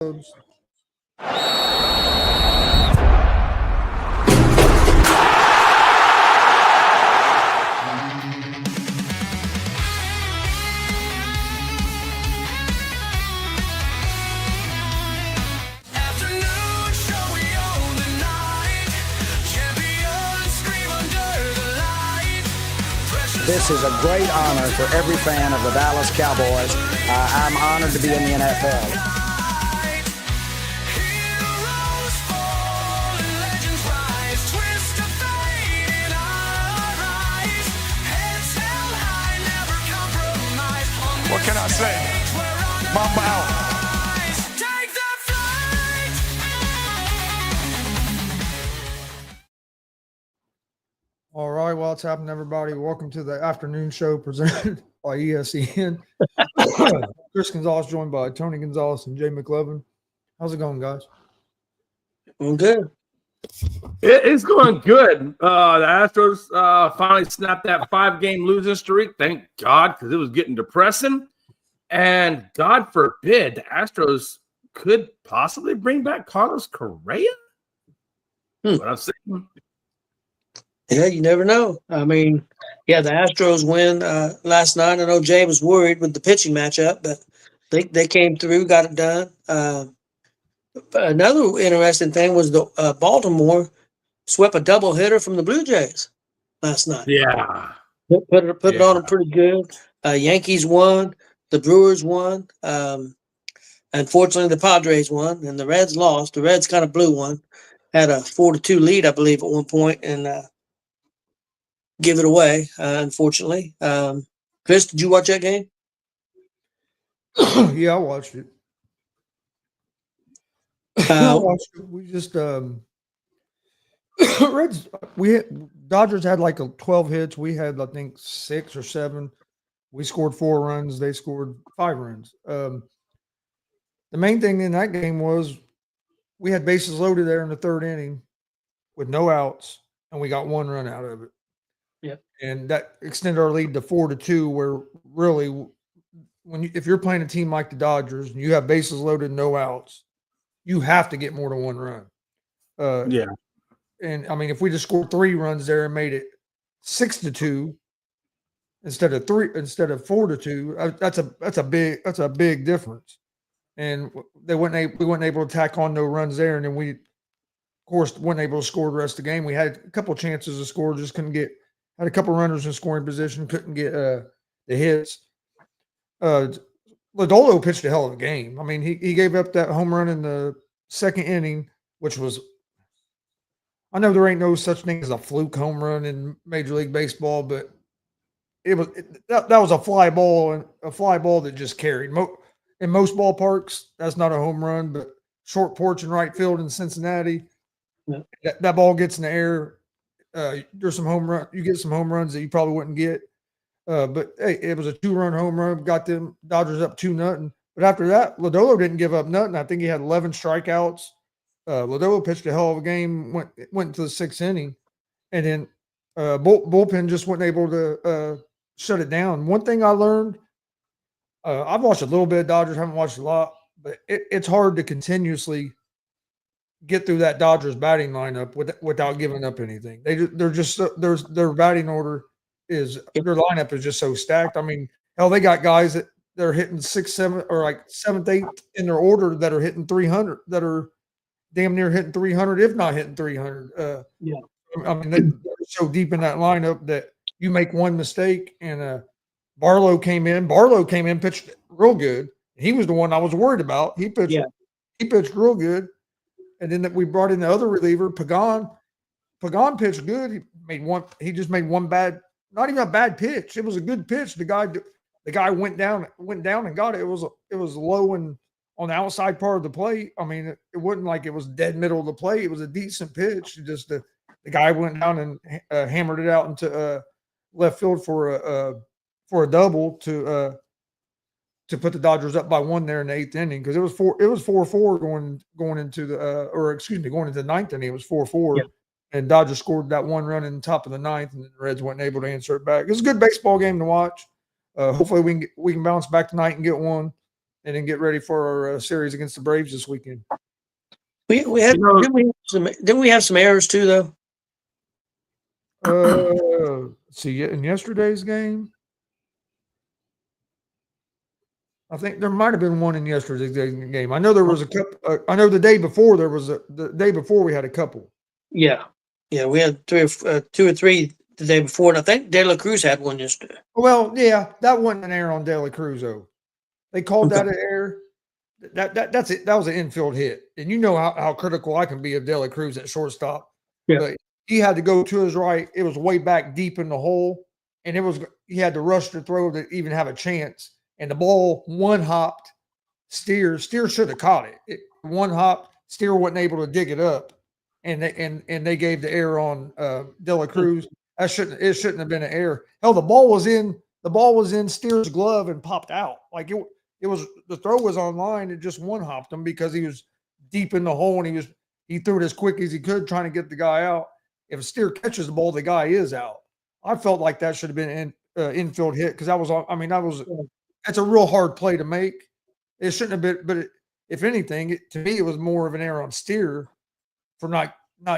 This is a great honor for every fan of the Dallas Cowboys. I'm honored to be in the NFL. What can I say? Mamba out. All right, well, what's happening, everybody? Welcome to the Afternoon Show presented by ESEN. Chris Gonzalez joined by Tony Gonzalez and Jay McLevin. How's it going, guys? Going good. It's going good. The Astros finally snapped that 5-game losing streak. Thank God, because it was getting depressing. And God forbid, the Astros could possibly bring back Carlos Correa. What I'm saying. Yeah, you never know. I mean, yeah, the Astros win last night. I know Jay was worried with the pitching matchup, but they came through, got it done. Another interesting thing was the Baltimore swept a double hitter from the Blue Jays last night. Yeah. Put it on them pretty good. Yankees won. The Brewers won. Unfortunately, the Padres won, and the Reds lost. The Reds kind of blew one. Had a 4-2 lead, I believe, at one point, and give it away, unfortunately. Chris, did you watch that game? Yeah, I watched it. We just Reds. Dodgers had like 12 hits. We had, I think, 6 or 7. We scored 4 runs. They scored 5 runs. The main thing in that game was we had bases loaded there in the 3rd inning with no outs, and we got 1 run out of it. Yeah, and that extended our lead to 4-2. Where really, if you're playing a team like the Dodgers and you have bases loaded, no outs, you have to get more than 1 run. Yeah, and I mean, if we just scored 3 runs there and made it 6-2 instead of 4-2, that's a big difference. And we weren't able to tack on no runs there, and then we, of course, weren't able to score the rest of the game. We had a couple chances to score, just couldn't get. Had a couple runners in scoring position, couldn't get the hits. Lodolo pitched a hell of a game. I mean, he gave up that home run in the 2nd inning, which was – I know there ain't no such thing as a fluke home run in Major League Baseball, but that was a fly ball, and a fly ball that just carried. In most ballparks, that's not a home run, but short porch in right field in Cincinnati, that ball gets in the air. There's some home run. You get some home runs that you probably wouldn't get. But hey, it was a 2-run home run. Got them Dodgers up 2-0. But after that, Lodolo didn't give up nothing. I think he had 11 strikeouts. Lodolo pitched a hell of a game. Went to the 6th inning, and then bullpen just wasn't able to shut it down. One thing I learned, I've watched a little bit of Dodgers. Haven't watched a lot, but it's hard to continuously get through that Dodgers batting lineup without giving up anything. They're just their batting order is their lineup is just so stacked. I mean, hell, they got guys that they're hitting 6th, 7th, or like 7th, 8th in their order that are hitting 300, that are damn near hitting 300, if not hitting 300. Yeah, I mean, they're so deep in that lineup that you make one mistake, and Barlow came in, pitched real good. He was the one I was worried about. He pitched real good. And then we brought in the other reliever, Pagan. Pagan pitched good. He just made one bad, not even a bad pitch. It was a good pitch. The guy went down and got it. It was low and on the outside part of the plate. I mean, it wasn't like it was dead middle of the plate. It was a decent pitch. Just the guy went down and hammered it out into left field for a double to put the Dodgers up by 1 there in the 8th inning, because it was 4-4 going into the going into the 9th inning. It was 4-4, and Dodgers scored that 1 run in the top of the 9th, and the Reds weren't able to answer it back. It was a good baseball game to watch. Hopefully we can bounce back tonight and get one. and then get ready for our series against the Braves this weekend. We had didn't we have some errors too though? See, in yesterday's game, I think there might have been one in yesterday's game. I know there was a couple. I know the day before the day before we had a couple. Yeah, we had two or three the day before, and I think De La Cruz had one yesterday. Well, yeah, that wasn't an error on De La Cruz though. They called that an error. That's it. That was an infield hit, and you know how critical I can be of De La Cruz at shortstop. Yeah. But he had to go to his right. It was way back deep in the hole, and he had to rush to throw to even have a chance. And the ball one hopped. Steer should have caught it. It one hopped. Steer wasn't able to dig it up, and they gave the error on De La Cruz. It shouldn't have been an error. Hell, the ball was in Steer's glove and popped out. Like it was the throw was online. It just one hopped him because he was deep in the hole and he threw it as quick as he could trying to get the guy out. If a Steer catches the ball, the guy is out. I felt like that should have been an infield hit because that's a real hard play to make. It shouldn't have been, but if anything, to me, it was more of an error on Steer for not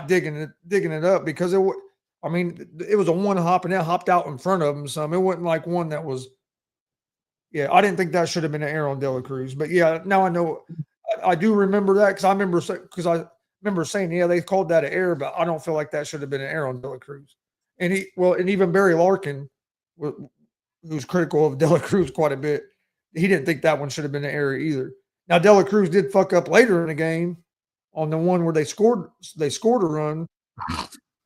digging it up because it was a one hop and it hopped out in front of him. Some it wasn't like one that was. Yeah, I didn't think that should have been an error on De La Cruz, but yeah, now I know. I do remember that because I remember saying, yeah, they called that an error, but I don't feel like that should have been an error on De La Cruz. And even Barry Larkin, who's critical of De La Cruz quite a bit, he didn't think that one should have been an error either. Now De La Cruz did fuck up later in the game on the one where they scored a run.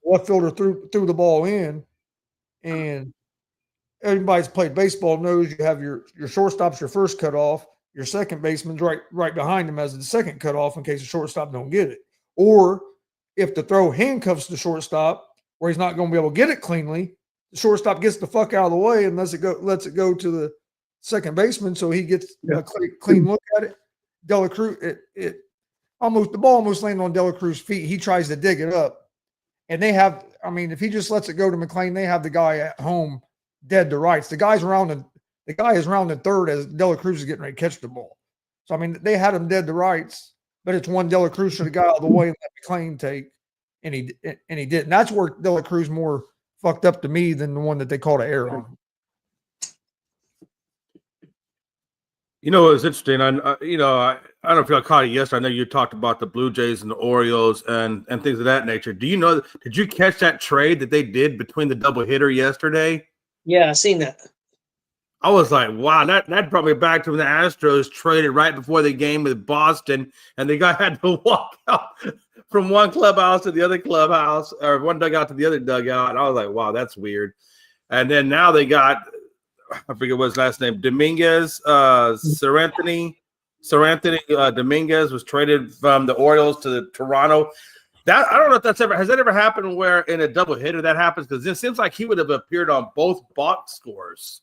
Left fielder threw the ball in, and everybody's played baseball knows you have your shortstop's your first cutoff, your second baseman's right behind him as the second cutoff in case the shortstop don't get it. Or if the throw handcuffs the shortstop where he's not going to be able to get it cleanly, the shortstop gets the fuck out of the way and lets it go to the second baseman so he gets a clean look at it. De La Cruz, the ball almost landed on De La Cruz's feet. He tries to dig it up. And if he just lets it go to McLean, they have the guy at home dead to rights. The guy is rounding third as De La Cruz is getting ready to catch the ball. So, they had him dead to rights, but it's one De La Cruz should have got out of the way and let McLean take, and he didn't. That's where De La Cruz more fucked up to me than the one that they called an error on. You know, it was interesting. I don't know if y'all caught it yesterday. I know you talked about the Blue Jays and the Orioles and things of that nature. Do you know? Did you catch that trade that they did between the doubleheader yesterday? Yeah, I seen that. I was like, wow, that brought me back to when the Astros traded right before the game with Boston, and the guy had to walk out from one clubhouse to the other clubhouse, or one dugout to the other dugout. And I was like, wow, that's weird. And then now they got, I forget what his last name, Dominguez, Seranthony Dominguez was traded from the Orioles to the Toronto. That I don't know if has that ever happened where in a double hitter that happens, because it seems like he would have appeared on both box scores.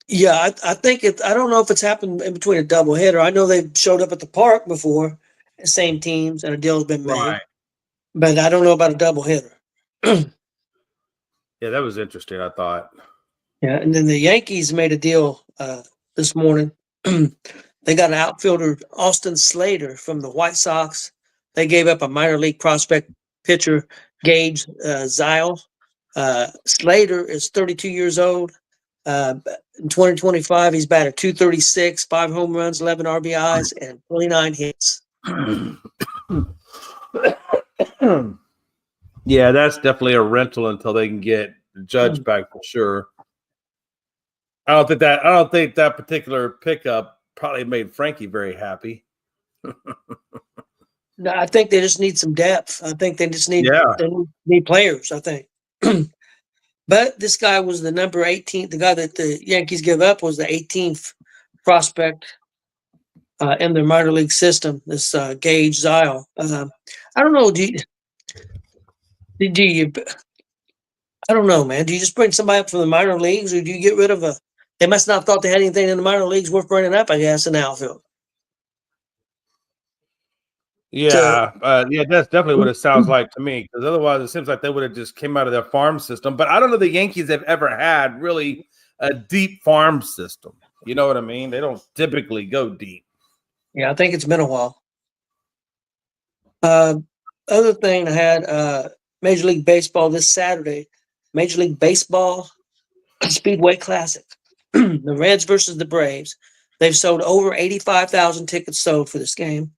Yeah, I think I don't know if it's happened in between a double hitter. I know they've showed up at the park before, same teams, and a deal's been made. Right. But I don't know about a double hitter. Yeah, that was interesting, I thought. Yeah, and then the Yankees made a deal this morning. They got an outfielder, Austin Slater, from the White Sox. They gave up a minor league prospect pitcher, Gage Zile. Slater is 32 years old. In 2025, he's batted .236, 5 home runs, 11 RBIs, and 29 hits. Yeah, that's definitely a rental until they can get the Judge back for sure. I don't think that particular pickup probably made Frankie very happy. No, I think they just need some depth. I think they just need need players, I think. But this guy was the number 18. The guy that the Yankees give up was the 18th prospect in their minor league system, this Gage Zile. I don't know. Do you I don't know, man. Do you just bring somebody up from the minor leagues, or do you get rid of they must not have thought they had anything in the minor leagues worth bringing up, I guess, in the outfield. Yeah, that's definitely what it sounds like to me. Because otherwise, it seems like they would have just came out of their farm system. But I don't know the Yankees have ever had really a deep farm system. You know what I mean? They don't typically go deep. Yeah, I think it's been a while. Other thing I had Major League Baseball this Saturday, Major League Baseball Speedway Classic. The Reds versus the Braves. They've sold over 85,000 tickets sold for this game.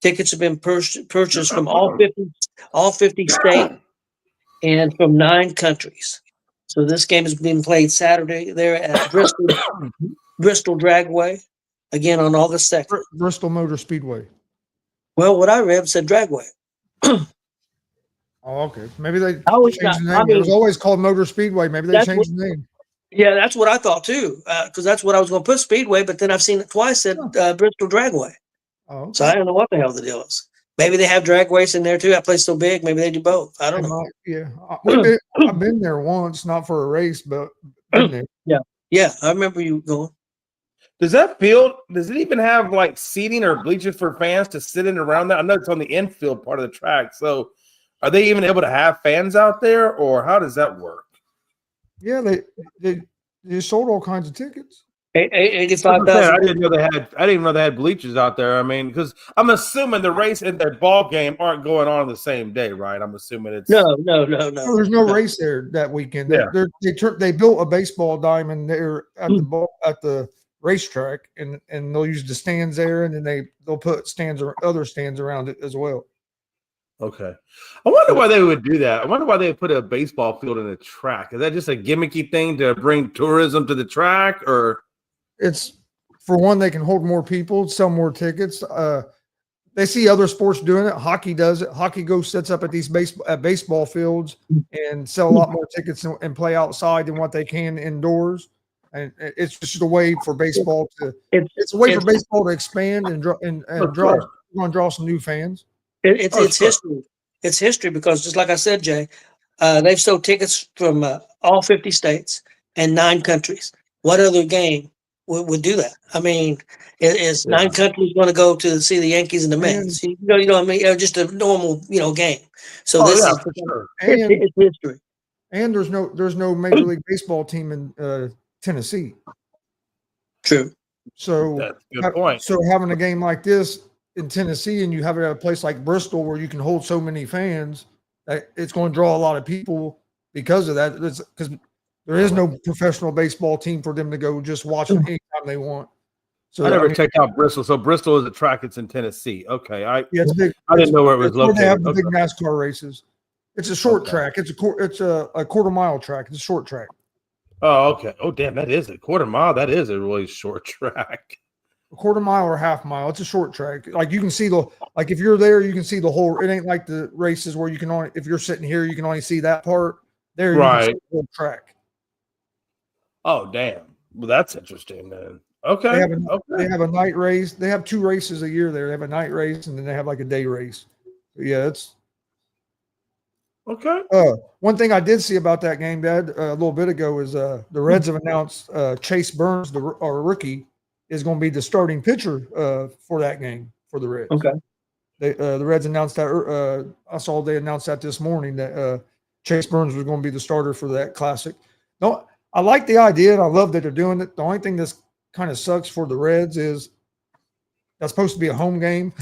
Tickets have been purchased from all 50 states and from 9 countries. So this game is being played Saturday there at Bristol Dragway, again on August 2nd. Bristol Motor Speedway. Well, what I read said Dragway. Oh, okay. Maybe they I always changed the thought- name. I mean, it was always called Motor Speedway. Maybe they that's changed the name. Yeah, that's what I thought too, because that's what I was going to put Speedway, but then I've seen it twice said Bristol Dragway. Oh, okay. So I don't know what the hell the deal is. Maybe they have drag racing there too. That place is so big. Maybe they do both. I don't know. Yeah. I've been there once, not for a race, but been there. Yeah, I remember you going. Does that field, does it even have like seating or bleachers for fans to sit in around that? I know it's on the infield part of the track. So are they even able to have fans out there, or how does that work? Yeah, they sold all kinds of tickets. 85,000. I didn't know they had bleachers out there. I mean, because I'm assuming the race and the ball game aren't going on the same day, right? I'm assuming it's No. There's no race there that weekend. Yeah. They built a baseball diamond there at the racetrack, and they'll use the stands there, and then they'll put stands or other stands around it as well. Okay. I wonder why they would do that. I wonder why they would put a baseball field in a track. Is that just a gimmicky thing to bring tourism to the track, or? It's for one, they can hold more people, sell more tickets. They see other sports doing it. Hockey does it. Hockey sets up at these baseball fields and sell a lot more tickets and play outside than what they can indoors. And it's just a way for baseball to. It's a way for baseball to expand and draw some new fans. It's history. It's history because just like I said, Jay, they've sold tickets from all 50 states and 9 countries. What other game would do that? I mean, is 9 countries going to go to see the Yankees and the Mets? You know what I mean? Just a normal, game. So it's history. And there's no Major League Baseball team in Tennessee. True. So that's a good point. So having a game like this in Tennessee, and you have it at a place like Bristol where you can hold so many fans, it's going to draw a lot of people because of that. Because there is no professional baseball team for them to go just watch it anytime they want. So I never checked out Bristol. So Bristol is a track. It's in Tennessee. Okay, it's big. I didn't know where it was located. They have the big NASCAR races. It's a short track. It's a quarter-mile track. It's a short track. Oh, okay. Oh, damn, that is a quarter mile. That is a really short track. A quarter mile or half mile. It's a short track. Like you can see if you're there, you can see the whole. It ain't like the races where you can only, if you're sitting here, you can only see that part. There, you can see the whole track. Oh, damn. Well, that's interesting then. Okay. They have a night race. They have 2 races a year there. They have a night race and then they have like a day race. But yeah, it's okay. One thing I did see about that game, Dad, a little bit ago is the Reds have announced Chase Burns, our rookie, is going to be the starting pitcher for that game for the Reds. Okay. The Reds announced that. I saw they announced that this morning that Chase Burns was going to be the starter for that classic. No, I like the idea and I love that they're doing it. The only thing that's kind of sucks for the Reds is that's supposed to be a home game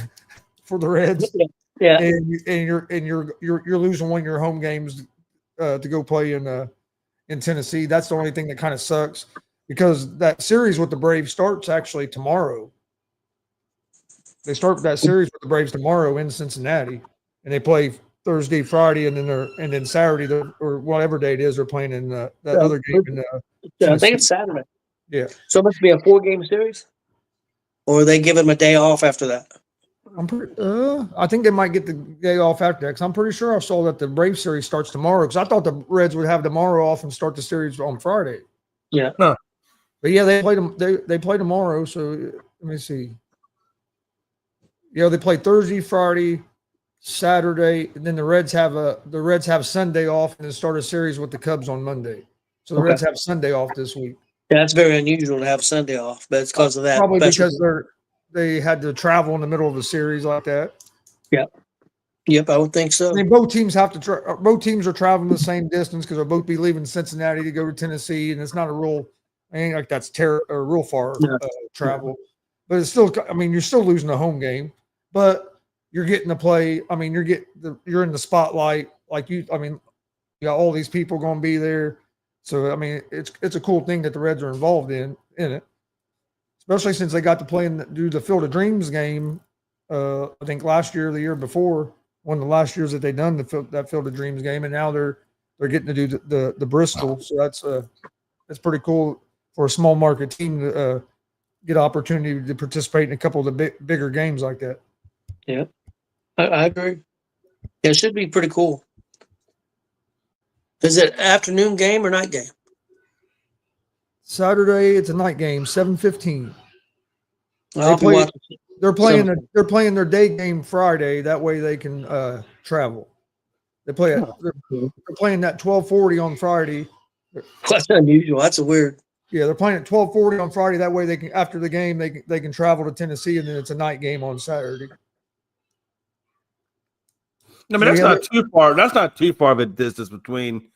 for the Reds. Yeah. And you're losing one of your home games to go play in Tennessee. That's the only thing that kind of sucks because that series with the Braves starts actually tomorrow. They start that series with the Braves tomorrow in Cincinnati, and they play Thursday, Friday, and then Saturday or whatever day it is they're playing in that other game. I think it's Saturday. Yeah. So it must be a 4-game series, or they give them a day off after that. I think they might get the day off after that because I'm pretty sure I saw that the Braves series starts tomorrow because I thought the Reds would have tomorrow off and start the series on Friday. Yeah. Huh. But yeah, they play tomorrow. So let me see. Yeah, they play Thursday, Friday, Saturday, and then the Reds have Sunday off and then start a series with the Cubs on Monday. So the Reds have Sunday off this week. Yeah, that's very unusual to have Sunday off, but it's because of that. Probably because they had to travel in the middle of the series like that. Yep, I would think so. I mean, both teams have to both teams are traveling the same distance because they'll both be leaving Cincinnati to go to Tennessee, and it's not a real Ain't like that's real far Yeah. travel, but it's still. I mean, you're still losing a home game, but you're getting to play. I mean, you're in the spotlight. Like you. I mean, you got all these people going to be there. So I mean, it's a cool thing that the Reds are involved in it, especially since they got to play and do the Field of Dreams game. I think last year, or the year before, one of the last years that they done that Field of Dreams game, and now they're getting to do the Bristol. So that's pretty cool for a small market team to get opportunity to participate in a couple of the bigger games like that. Yeah, I agree. Yeah, it should be pretty cool. Is it afternoon game or night game? Saturday, it's a night game, 7:15. I'll be watching. They're playing their day game Friday. That way they can travel. They're playing that 12:40 on Friday. That's unusual. That's a weird. Yeah, they're playing at 12:40 on Friday. That way they can, after the game, they can travel to Tennessee, and then it's a night game on Saturday. I mean, that's not too far. That's not too far of a distance between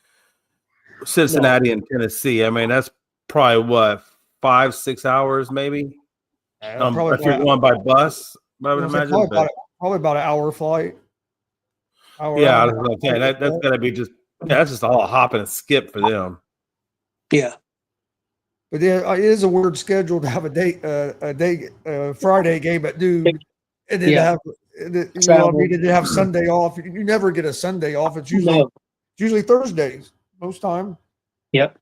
Cincinnati and Tennessee. I mean, that's probably what 5-6 hours, maybe. Probably if you're going by bus, I would imagine. Probably about an hour flight. Yeah, I was gonna say that's gotta be that's just all a hop and a skip for them. Yeah. But yeah, it is a weird schedule to have a Friday game at noon, and then have to have Sunday off. You never get a Sunday off. It's usually Thursdays most time. Yep.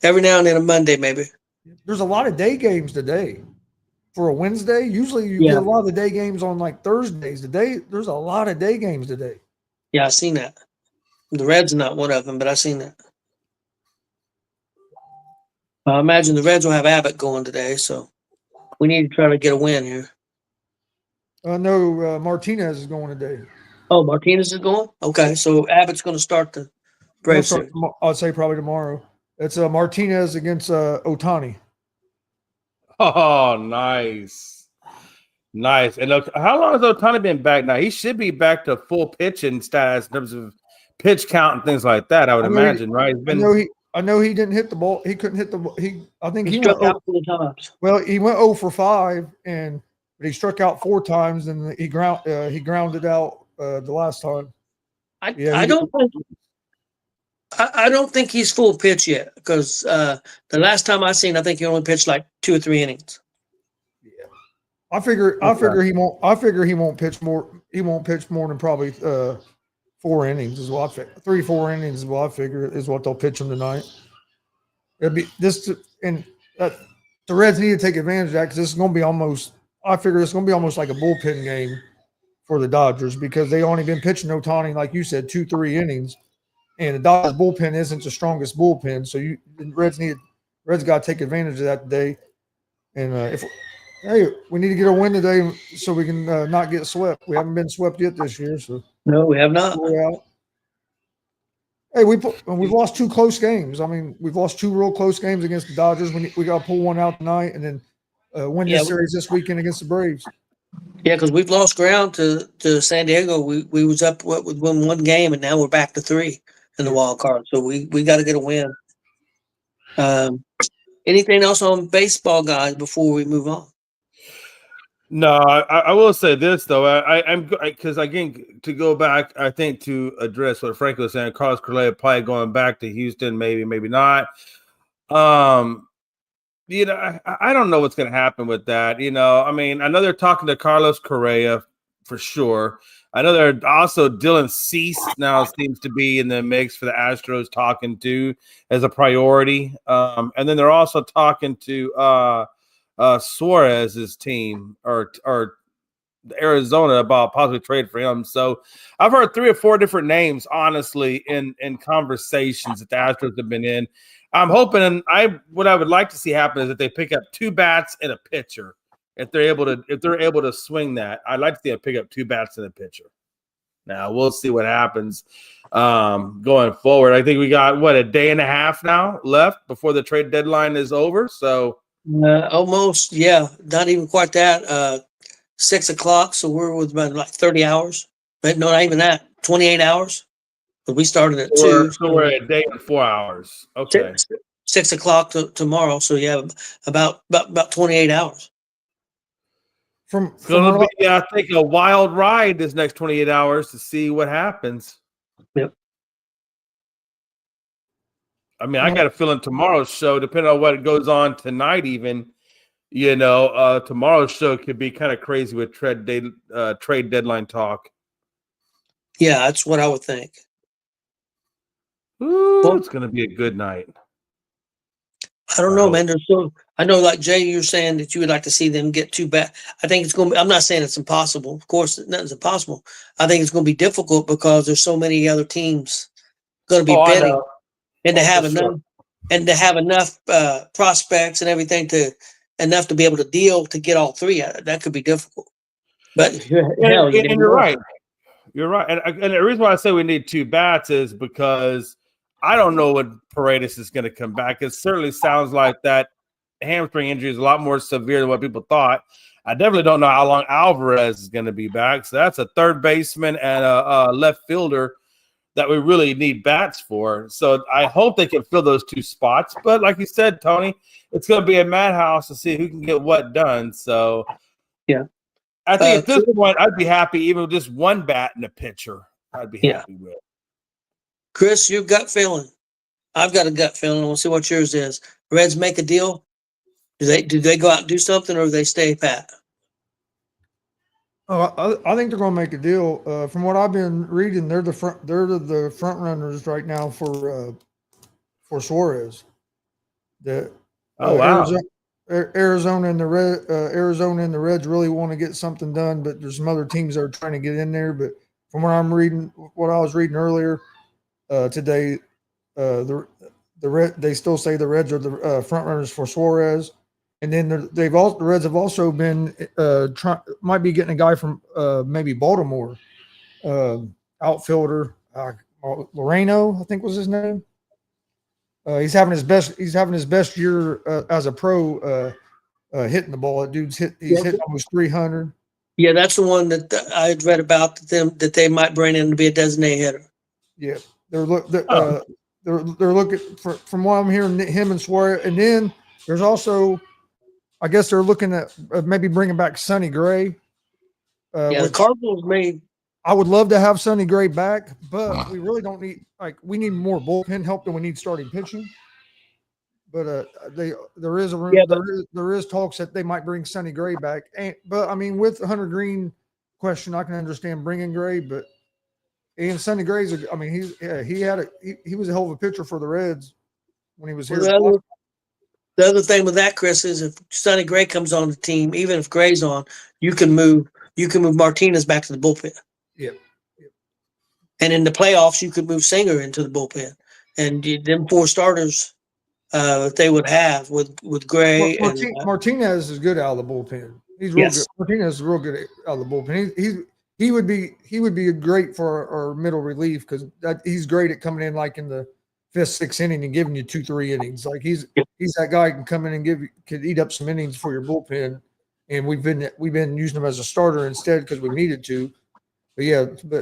Every now and then a Monday maybe. There's a lot of day games today for a Wednesday. Usually you get a lot of the day games on like Thursdays. There's a lot of day games today. Yeah, I've seen that. The Reds are not one of them, but I've seen that. I imagine the Reds will have Abbott going today, so we need to try to get a win here. No, Martinez is going today. Oh, Martinez is going? Okay, so Abbott's going to start the Braves. I'd say probably tomorrow. It's Martinez against Ohtani. Oh, nice. Nice. And look, how long has Ohtani been back now? He should be back to full pitching status in terms of pitch count and things like that, I would imagine, right? I know he didn't hit the ball. He couldn't hit the ball. I think he struck out 4 times. Well, he went 0 for 5, but he struck out 4 times, and he grounded out the last time. I don't think he's full pitch yet, because the last time I seen, I think he only pitched like 2 or 3 innings. Yeah, I figure he won't. I figure he won't pitch more. He won't pitch more than probably 4 innings is what I figure. 3-4 innings is what I figure is what they'll pitch him tonight. It'll be this, and the Reds need to take advantage of that, because this is going to be almost. I figure it's going to be almost like a bullpen game for the Dodgers, because they only been pitching Ohtani, like you said, 2-3 innings, and the Dodgers bullpen isn't the strongest bullpen. So the Reds got to take advantage of that today. And we need to get a win today so we can not get swept. We haven't been swept yet this year, so. No, we have not. Hey, we've lost 2 close games. I mean, we've lost 2 real close games against the Dodgers. We got to pull one out tonight, and then win this series this weekend against the Braves. Yeah, because we've lost ground to San Diego. We was up with 1 game, and now we're back to 3 in the wild card. So we got to get a win. Anything else on baseball, guys, before we move on? No, I will say this though. I'm because again, to go back, I think to address what Frank was saying, Carlos Correa probably going back to Houston, maybe not. I don't know what's going to happen with that. I mean, I know they're talking to Carlos Correa for sure. I know they're also Dylan Cease now seems to be in the mix for the Astros, talking to as a priority. And then they're also talking to Suarez's team or Arizona about possibly trade for him. So I've heard 3 or 4 different names, honestly, in conversations that the Astros have been in. I'm hoping, and what I would like to see happen is that they pick up 2 bats and a pitcher. If they're able to swing that, I'd like to see them pick up 2 bats and a pitcher. Now we'll see what happens going forward. I think we got a day and a half now left before the trade deadline is over. So almost, yeah, not even quite that. 6 o'clock, so we're with about like 30 hours. But no, not even that. 28 hours. But we started at 2. So we're at a day and 4 hours. Okay. 6 o'clock tomorrow. So you have about 28 hours. It's going to be, I think, a wild ride this next 28 hours to see what happens. Yep. I mean, I got a feeling tomorrow's show, depending on what goes on tonight, even, tomorrow's show could be kind of crazy with trade deadline talk. Yeah, that's what I would think. Ooh, it's going to be a good night. I don't know, man. I know, like Jay, you're saying that you would like to see them get too bad. I think it's going to be, I'm not saying it's impossible. Of course, nothing's impossible. I think it's going to be difficult because there's so many other teams going to be bidding, and to have enough prospects and everything enough to be able to deal to get all three. That could be difficult. But you're right. You're right. And the reason why I say we need two bats is because I don't know what Paredes is going to come back. It certainly sounds like that hamstring injury is a lot more severe than what people thought. I definitely don't know how long Alvarez is going to be back. So that's a third baseman and a left fielder that we really need bats for. So I hope they can fill those two spots. But like you said, Tony, it's going to be a madhouse to see who can get what done. So yeah, I think at this point, I'd be happy even with just one bat and a pitcher. I'd be happy with. Chris, your gut feeling. I've got a gut feeling. We'll see what yours is. Reds make a deal. Do they go out and do something, or do they stay pat? Oh, I think they're going to make a deal. From what I've been reading, they're the front runners right now for Suarez. Wow. Arizona and the Reds really want to get something done, but there's some other teams that are trying to get in there. But from what I was reading earlier today, they still say the Reds are the front runners for Suarez. And then the Reds have also been might be getting a guy from maybe Baltimore, outfielder Moreno, I think was his name. He's having his best year as a pro hitting the ball. That dude's hitting almost 300. Yeah, that's the one that I had read about that they might bring in to be a designated hitter. Yeah, they're looking for, from what I'm hearing, him and Suarez, and then there's also, I guess they're looking at maybe bringing back Sonny Gray. The Cardinals may. I would love to have Sonny Gray back, but we really don't need we need more bullpen help than we need starting pitching. But there is talks that they might bring Sonny Gray back. But I mean, with the Hunter Green question, I can understand bringing Gray, but Sonny Gray's he was a hell of a pitcher for the Reds when he was here. The other thing with that, Chris, is if Sonny Gray comes on the team, even if Gray's on, you can move Martinez back to the bullpen. Yep. And in the playoffs, you could move Singer into the bullpen, and them four starters that they would have with Gray. Martinez is good out of the bullpen. He's real good. Martinez is real good out of the bullpen. He would be great for our middle relief because he's great at coming in like in the 5th, 6th inning and giving you 2-3 innings. Like he's that guy who can come in and could eat up some innings for your bullpen. And we've been using him as a starter instead because we needed to. But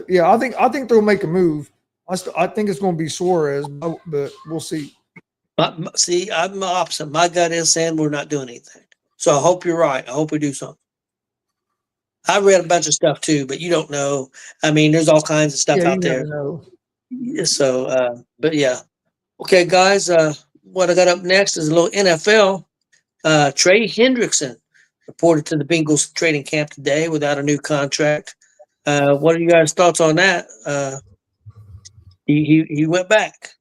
yeah, I think they'll make a move. I think it's going to be Suarez, but we'll see. See, I'm the opposite. My gut is saying we're not doing anything. So I hope you're right. I hope we do something. I read a bunch of stuff too, but you don't know. I mean, there's all kinds of stuff out there. So, but yeah. Okay, guys, what I got up next is a little NFL. Trey Hendrickson reported to the Bengals training camp today without a new contract. What are you guys' thoughts on that? He went back.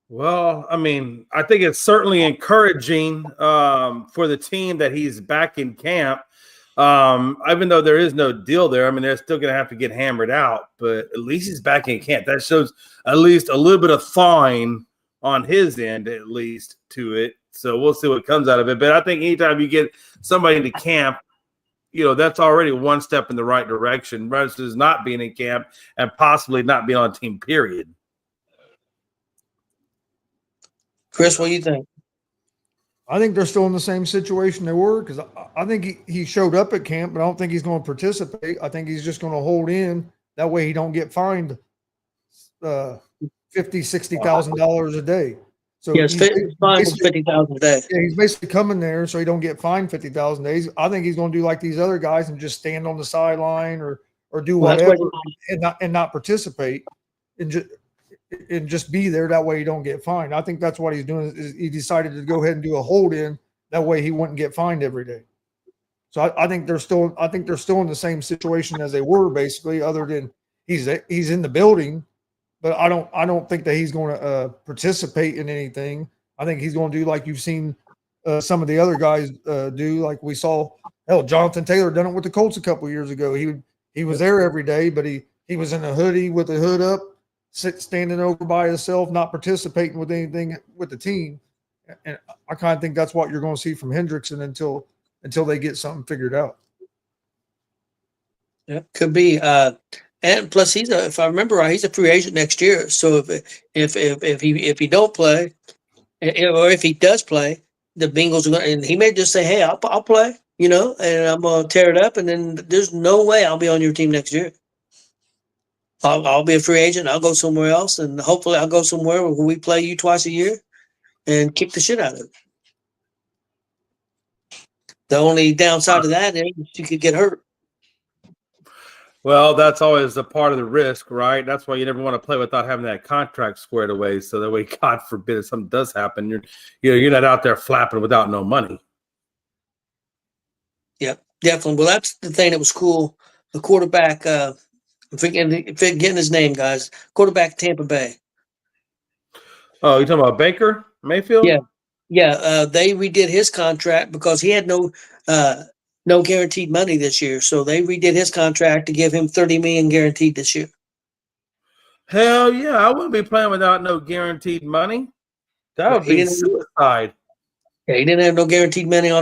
Well, I mean, I think it's certainly encouraging for the team that he's back in camp. Even though there is no deal there, I mean, they're still going to have to get hammered out, but at least he's back in camp. That shows at least a little bit of thawing on his end, at least to it. So we'll see what comes out of it. But I think anytime you get somebody into camp, that's already one step in the right direction versus not being in camp and possibly not being on a team, period. Chris, what do you think? I think they're still in the same situation they were because I think he showed up at camp, but I don't think he's going to participate. I think he's just going to hold in. That way he don't get fined $50,000, $60,000 a day. So Yeah, it's he's fine for basically, 50,000 a day. yeah, he's basically coming there so he don't get fined 50,000 days. I think he's going to do like these other guys and just stand on the sideline or do Well, that's whatever what and not participate and just be there. That way you don't get fined. I think that's what he's doing. Is he decided to go ahead and do a hold in. That way he wouldn't get fined every day. So I think they're still in the same situation as they were basically, other than he's in the building, but I don't think that he's going to participate in anything. I think he's going to do like you've seen some of the other guys do. Like we saw, Jonathan Taylor done it with the Colts a couple years ago. He was there every day, but he was in a hoodie with the hood up, standing over by himself, not participating with anything with the team. And I kind of think that's what you're going to see from Hendrickson until they get something figured out. Yeah, could be. And plus, if I remember right, he's a free agent next year. So if he don't play, or if he does play, the Bengals are going, and he may just say, "Hey, I'll play," and I'm gonna tear it up, and then there's no way I'll be on your team next year. I'll be a free agent. I'll go somewhere else, and hopefully I'll go somewhere where we play you twice a year and kick the shit out of it. The only downside of that is you could get hurt. Well, that's always a part of the risk, right? That's why you never want to play without having that contract squared away. So that way, God forbid, if something does happen, you're not out there flapping without no money. Yeah, definitely. Well, that's the thing that was cool. The quarterback, I'm forgetting his name, guys. Quarterback Tampa Bay. Oh, you talking about Baker Mayfield? Yeah. Yeah, they redid his contract because he had no guaranteed money this year. So they redid his contract to give him $30 million guaranteed this year. Hell yeah, I wouldn't be playing without no guaranteed money. That would be suicide. Yeah, he didn't have no guaranteed money he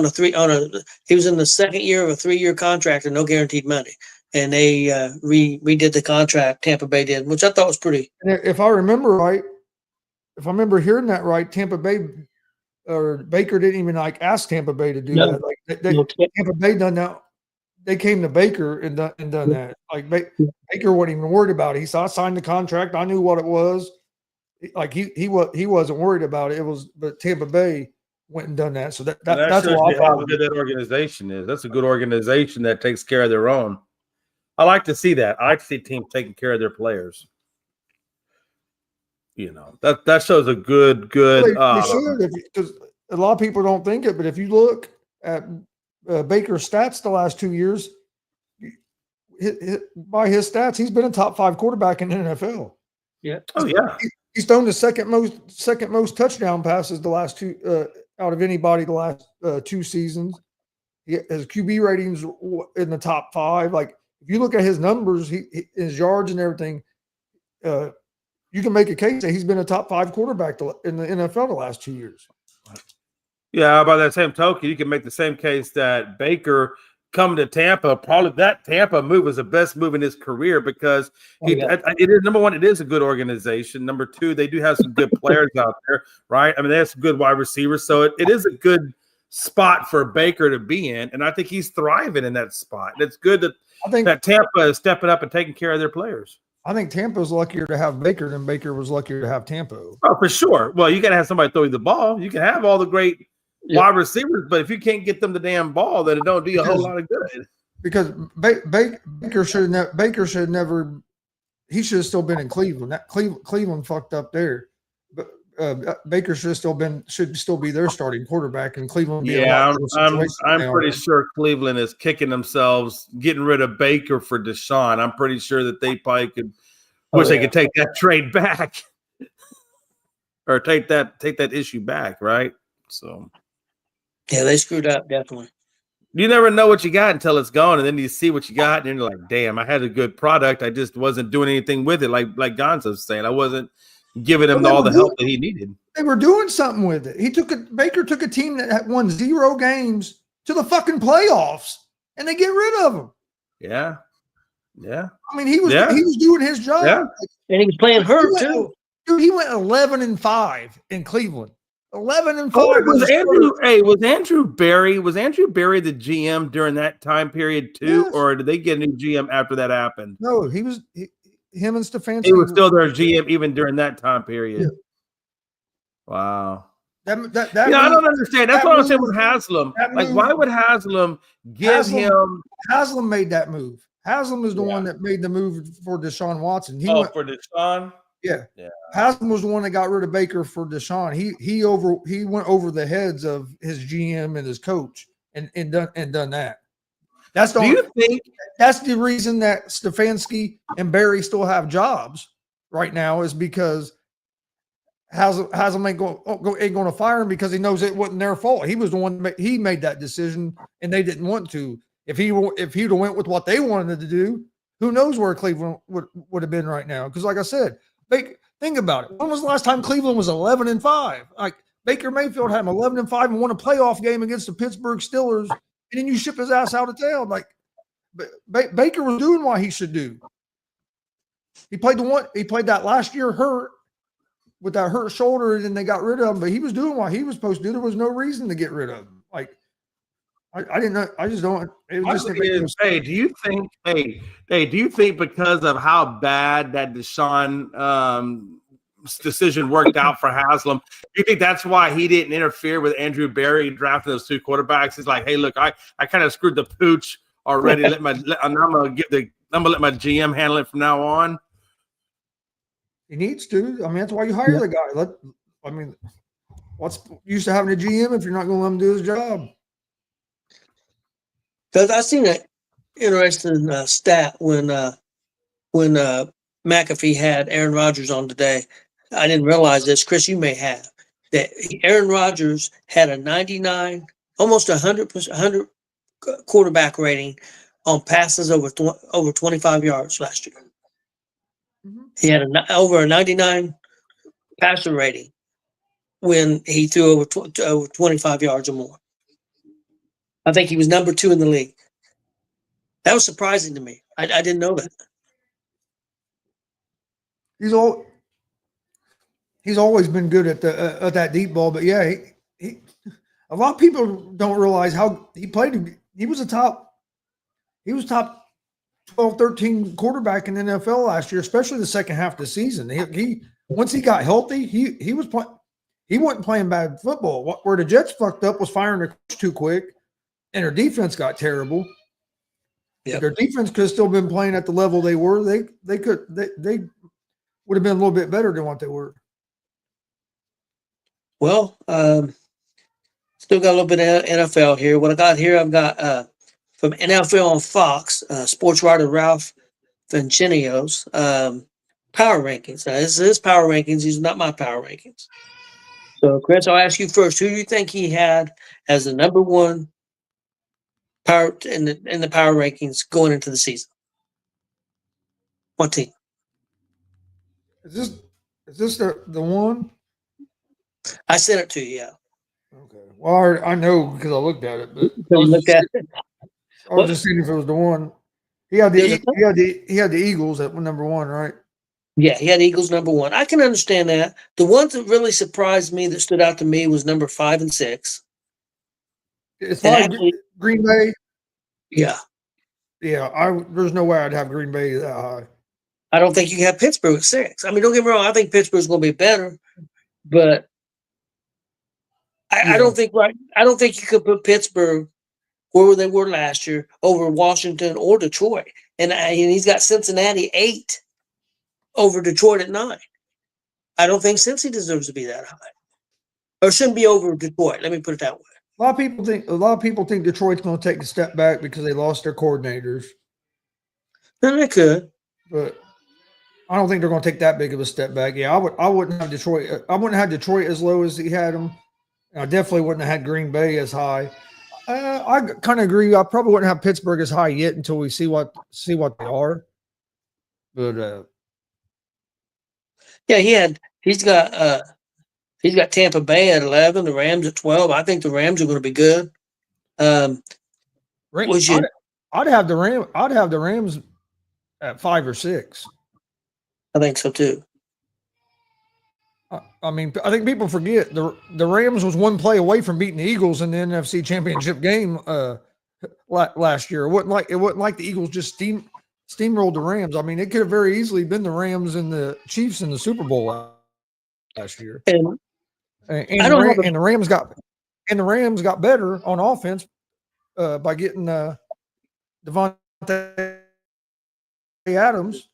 was in the second year of a 3-year contract and no guaranteed money. And they redid the contract, Tampa Bay did, which I thought was pretty. And if I remember hearing that right, Tampa Bay or Baker didn't even ask Tampa Bay to do that. Like Tampa Bay done that. They came to Baker and done that. Like Baker wasn't even worried about it. He said, "I signed the contract. I knew what it was." Like he wasn't worried about it. But Tampa Bay went and done that. So that's why how good that organization is. That's a good organization that takes care of their own. I like to see that. I like to see teams taking care of their players. That shows a good. They should, because a lot of people don't think it, but if you look at Baker's stats the last 2 years, by his stats, he's been a top 5 quarterback in the NFL. Yeah. Oh yeah. He's thrown the second most touchdown passes the last two out of anybody the last 2 seasons. His QB ratings in the top 5. Like if you look at his numbers, his yards and everything. You can make a case that he's been a top 5 quarterback in the NFL the last 2 years. Yeah, by that same token, you can make the same case that Baker coming to Tampa, probably that Tampa move was the best move in his career because it is, number one, it is a good organization. Number 2, they do have some good players out there, right? I mean, they have some good wide receivers. So it is a good spot for Baker to be in. And I think he's thriving in that spot. And it's good that Tampa is stepping up and taking care of their players. I think Tampa's luckier to have Baker than Baker was luckier to have Tampa. Oh, for sure. Well, you got to have somebody throw you the ball. You can have all the great wide receivers, but if you can't get them the damn ball, then it don't do you a whole lot of good. Because Baker should never. He should have still been in Cleveland. Cleveland fucked up there, but Baker should still be their starting quarterback, and Cleveland. Yeah, I'm pretty sure Cleveland is kicking themselves getting rid of Baker for Deshaun. I'm pretty sure that they probably could wish they could take that trade back or take that issue back, right? So yeah, they screwed up definitely. You never know what you got until it's gone, and then you see what you got, and you're like, "Damn, I had a good product. I just wasn't doing anything with it." Like Gonzo's saying, I wasn't giving him all the help that he needed. They were doing something with it. Baker took a team that had won 0 games to the fucking playoffs, and they get rid of him. Yeah. I mean, he was doing his job. Yeah. And he was playing hurt too. Dude, he went 11-5 in Cleveland. 11-5. Was Andrew Berry the GM during that time period too, yes. Or did they get a new GM after that happened? No, him and Stefanski. He was still their GM even during that time period. Wow. That I don't understand. That's what I'm saying with Haslam. Like, why would Haslam give him? Haslam made that move. Haslam is the one that made the move for Deshaun Watson. He went for Deshaun. Yeah. Haslam was the one that got rid of Baker for Deshaun. He went over the heads of his GM and his coach and done that. That's the reason that Stefanski and Barry still have jobs right now, is because Haslam ain't going to fire him because he knows it wasn't their fault. He was the one he made that decision, and they didn't want to. If he'd have went with what they wanted to do, who knows where Cleveland would have been right now? Because, like I said, think about it. When was the last time Cleveland was 11-5? Like, Baker Mayfield had him 11-5 and won a playoff game against the Pittsburgh Steelers, and then you ship his ass out of town. Like, Baker was doing what he should do. He played that last year hurt with that hurt shoulder, and then they got rid of him. But he was doing what he was supposed to do. There was no reason to get rid of him. Like, I didn't know. I just don't. It was just do you think because of how bad that Deshaun decision worked out for Haslam, do you think that's why he didn't interfere with Andrew Berry drafting those two quarterbacks? He's like, hey, look, I kind of screwed the pooch already. I'm gonna let my GM handle it from now on. He needs to. I mean, that's why you hire the guy. What's used to having a GM if you're not going to let him do his job? Because I seen an interesting stat when McAfee had Aaron Rodgers on today. I didn't realize this. Chris, you may have. That Aaron Rodgers had a 99, almost 100 quarterback rating on passes over 25 yards last year. Mm-hmm. He had over a 99 passer rating when he threw over 25 yards or more. I think he was number 2 in the league. That was surprising to me. I didn't know that. He's always been good at that deep ball, but yeah, he a lot of people don't realize how he played. He was top 12, 13 quarterback in the NFL last year, especially the second half of the season. He once he got healthy, he was playing. He wasn't playing bad football. Where the Jets fucked up was firing their coach too quick, and their defense got terrible. If their defense could have still been playing at the level they were, they would have been a little bit better than what they were. Well, still got a little bit of NFL here. What I got here, I've got from NFL on Fox, sports writer Ralph Vincenio's power rankings. Now, this is his power rankings. These are not my power rankings. So, Chris, I'll ask you first. Who do you think he had as the number one power in the power rankings going into the season? What team? Is this the one? I sent it to you. Yeah. Okay. Well, I know because I looked at it, but I was just seeing if it was the one. He had the Eagles at number 1, right? Yeah, he had Eagles number 1. I can understand that. The ones that really surprised me, that stood out to me, was number 5 and 6. It's probably Green Bay. Yeah. Yeah, there's no way I'd have Green Bay that high. I don't think you can have Pittsburgh at 6. I mean, don't get me wrong. I think Pittsburgh's going to be better, but I don't think you could put Pittsburgh where they were last year over Washington or Detroit, and he's got Cincinnati 8 over Detroit at 9. I don't think Cincy deserves to be that high, or shouldn't be over Detroit. Let me put it that way. A lot of people think Detroit's going to take a step back because they lost their coordinators. And they could, but I don't think they're going to take that big of a step back. Yeah, I wouldn't have Detroit. I wouldn't have Detroit as low as he had them. I definitely wouldn't have had Green Bay as high. I kind of agree. I probably wouldn't have Pittsburgh as high yet until we see what they are. But yeah, he's got Tampa Bay at 11, the Rams at 12. I think the Rams are going to be good. I'd have the Rams at 5 or 6. I think so too. I mean, I think people forget the Rams was one play away from beating the Eagles in the NFC Championship game last year. It wasn't like the Eagles just steamrolled the Rams. I mean, it could have very easily been the Rams and the Chiefs in the Super Bowl last year. And the Rams got better on offense by getting Devontae Adams.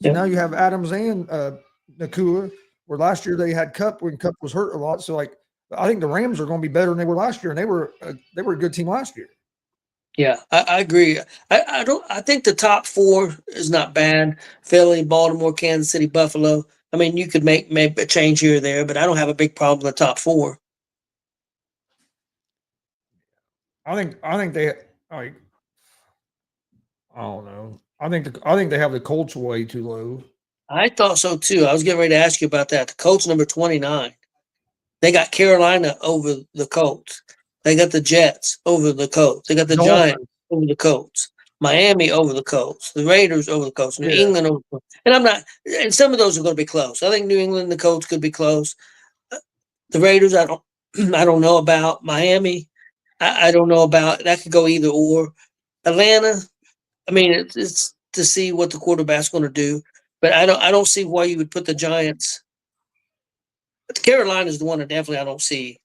So now you have Adams and Nakua, where last year they had Cup when Cup was hurt a lot. So like I think the Rams are going to be better than they were last year, and they were a good team last year. Yeah, I agree. I think the top 4 is not bad. Philly, Baltimore, Kansas City, Buffalo. I mean, you could make maybe a change here or there, but I don't have a big problem with the top 4. I think they like. I don't know. I think they have the Colts way too low. I thought so too. I was getting ready to ask you about that. The Colts number 29. They got Carolina over the Colts. They got the Jets over the Colts. They got the Giants over the Colts. Miami over the Colts. The Raiders over the Colts. New England over the Colts. And some of those are going to be close. I think New England and the Colts could be close. The Raiders, I don't know about. Miami, I don't know about. That could go either or. Atlanta, I mean, it's to see what the quarterback's going to do. But I don't see why you would put the Giants. But Carolina is the one that definitely I don't see.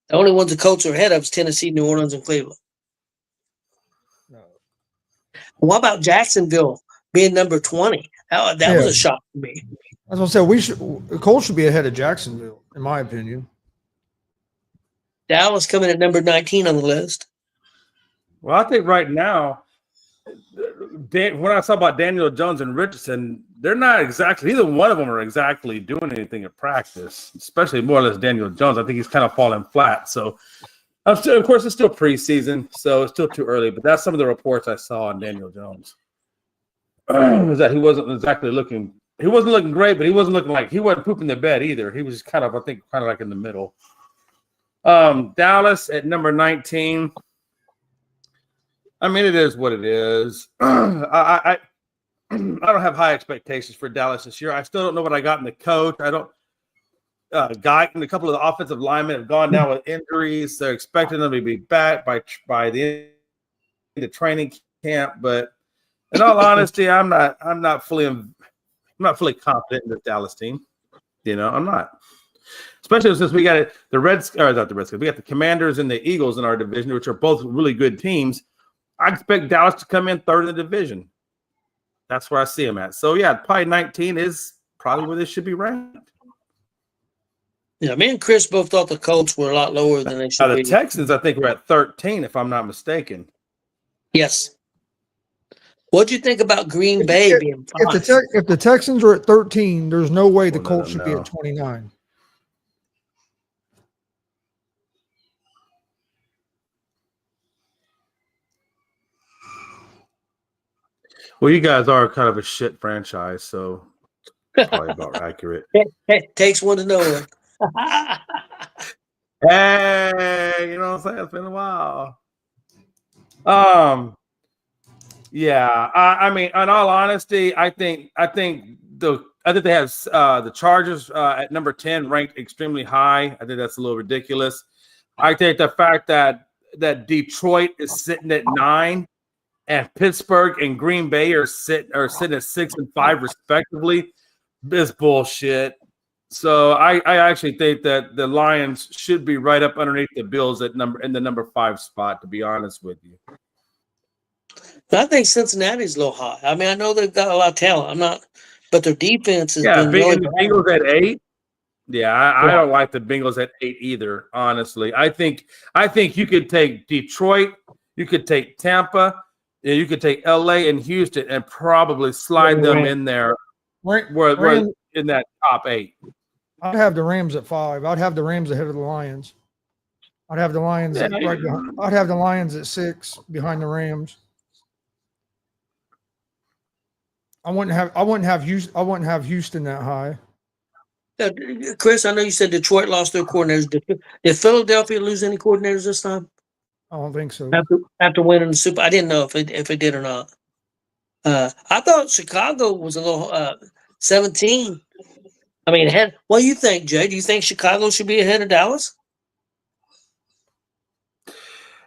The only ones the Colts are ahead of is Tennessee, New Orleans, and Cleveland. No. What about Jacksonville being number 20? That was a shock to me. As I said, the Colts should be ahead of Jacksonville, in my opinion. Dallas coming at number 19 on the list. Well, I think right now, when I talk about Daniel Jones and Richardson, they're not exactly, neither one of them are exactly doing anything at practice, especially more or less Daniel Jones. I think he's kind of falling flat. So, of course, it's still preseason, so it's still too early, but that's some of the reports I saw on Daniel Jones. Is that he wasn't looking great, but he wasn't looking like he wasn't pooping the bed either. He was kind of like in the middle. Dallas at number 19. I mean, it is what it is. I don't have high expectations for Dallas this year. I still don't know what I got in the coach. I don't. Guy and a couple of the offensive linemen have gone down with injuries. They're expecting them to be back by the end of the training camp. But in all honesty, I'm not fully confident in this Dallas team. I'm not. Especially since we got the Redskins, not the Redskins. We got the Commanders and the Eagles in our division, which are both really good teams. I expect Dallas to come in third in the division. That's where I see them at. So, yeah, probably 19 is probably where they should be ranked. Yeah, me and Chris both thought the Colts were a lot lower than they should be. The Texans, I think, were at 13, if I'm not mistaken. Yes. What'd you think about Green Bay being 5? If the Texans are at 13, there's no way the Colts should be at 29. Well, you guys are kind of a shit franchise, so it's probably about accurate. Hey, takes one to know one. Hey, you know what I'm saying? It's been a while. Yeah. I mean, in all honesty, I think they have the Chargers at number 10 ranked extremely high. I think that's a little ridiculous. I think the fact that Detroit is sitting at 9 and Pittsburgh and Green Bay are sitting at 6 and 5 respectively is bullshit. So I actually think that the Lions should be right up underneath the Bills in the number 5 spot, to be honest with you. I think Cincinnati's a little high. I mean, I know they've got a lot of talent. But their defense has been really the Bengals at 8. Yeah, I don't like the Bengals at 8 either, honestly. I think you could take Detroit, you could take Tampa, you could take LA and Houston and probably slide them in there where in that top 8. I'd have the Rams at 5. I'd have the Rams ahead of the Lions. I'd have the Lions right behind. I'd have the Lions at 6 behind the Rams. I wouldn't have Houston that high. Chris, I know you said Detroit lost their coordinators. Did Philadelphia lose any coordinators this time? I don't think so. After winning the Super, I didn't know if it did or not. I thought Chicago was a little 17. I mean, what do you think, Jay? Do you think Chicago should be ahead of Dallas?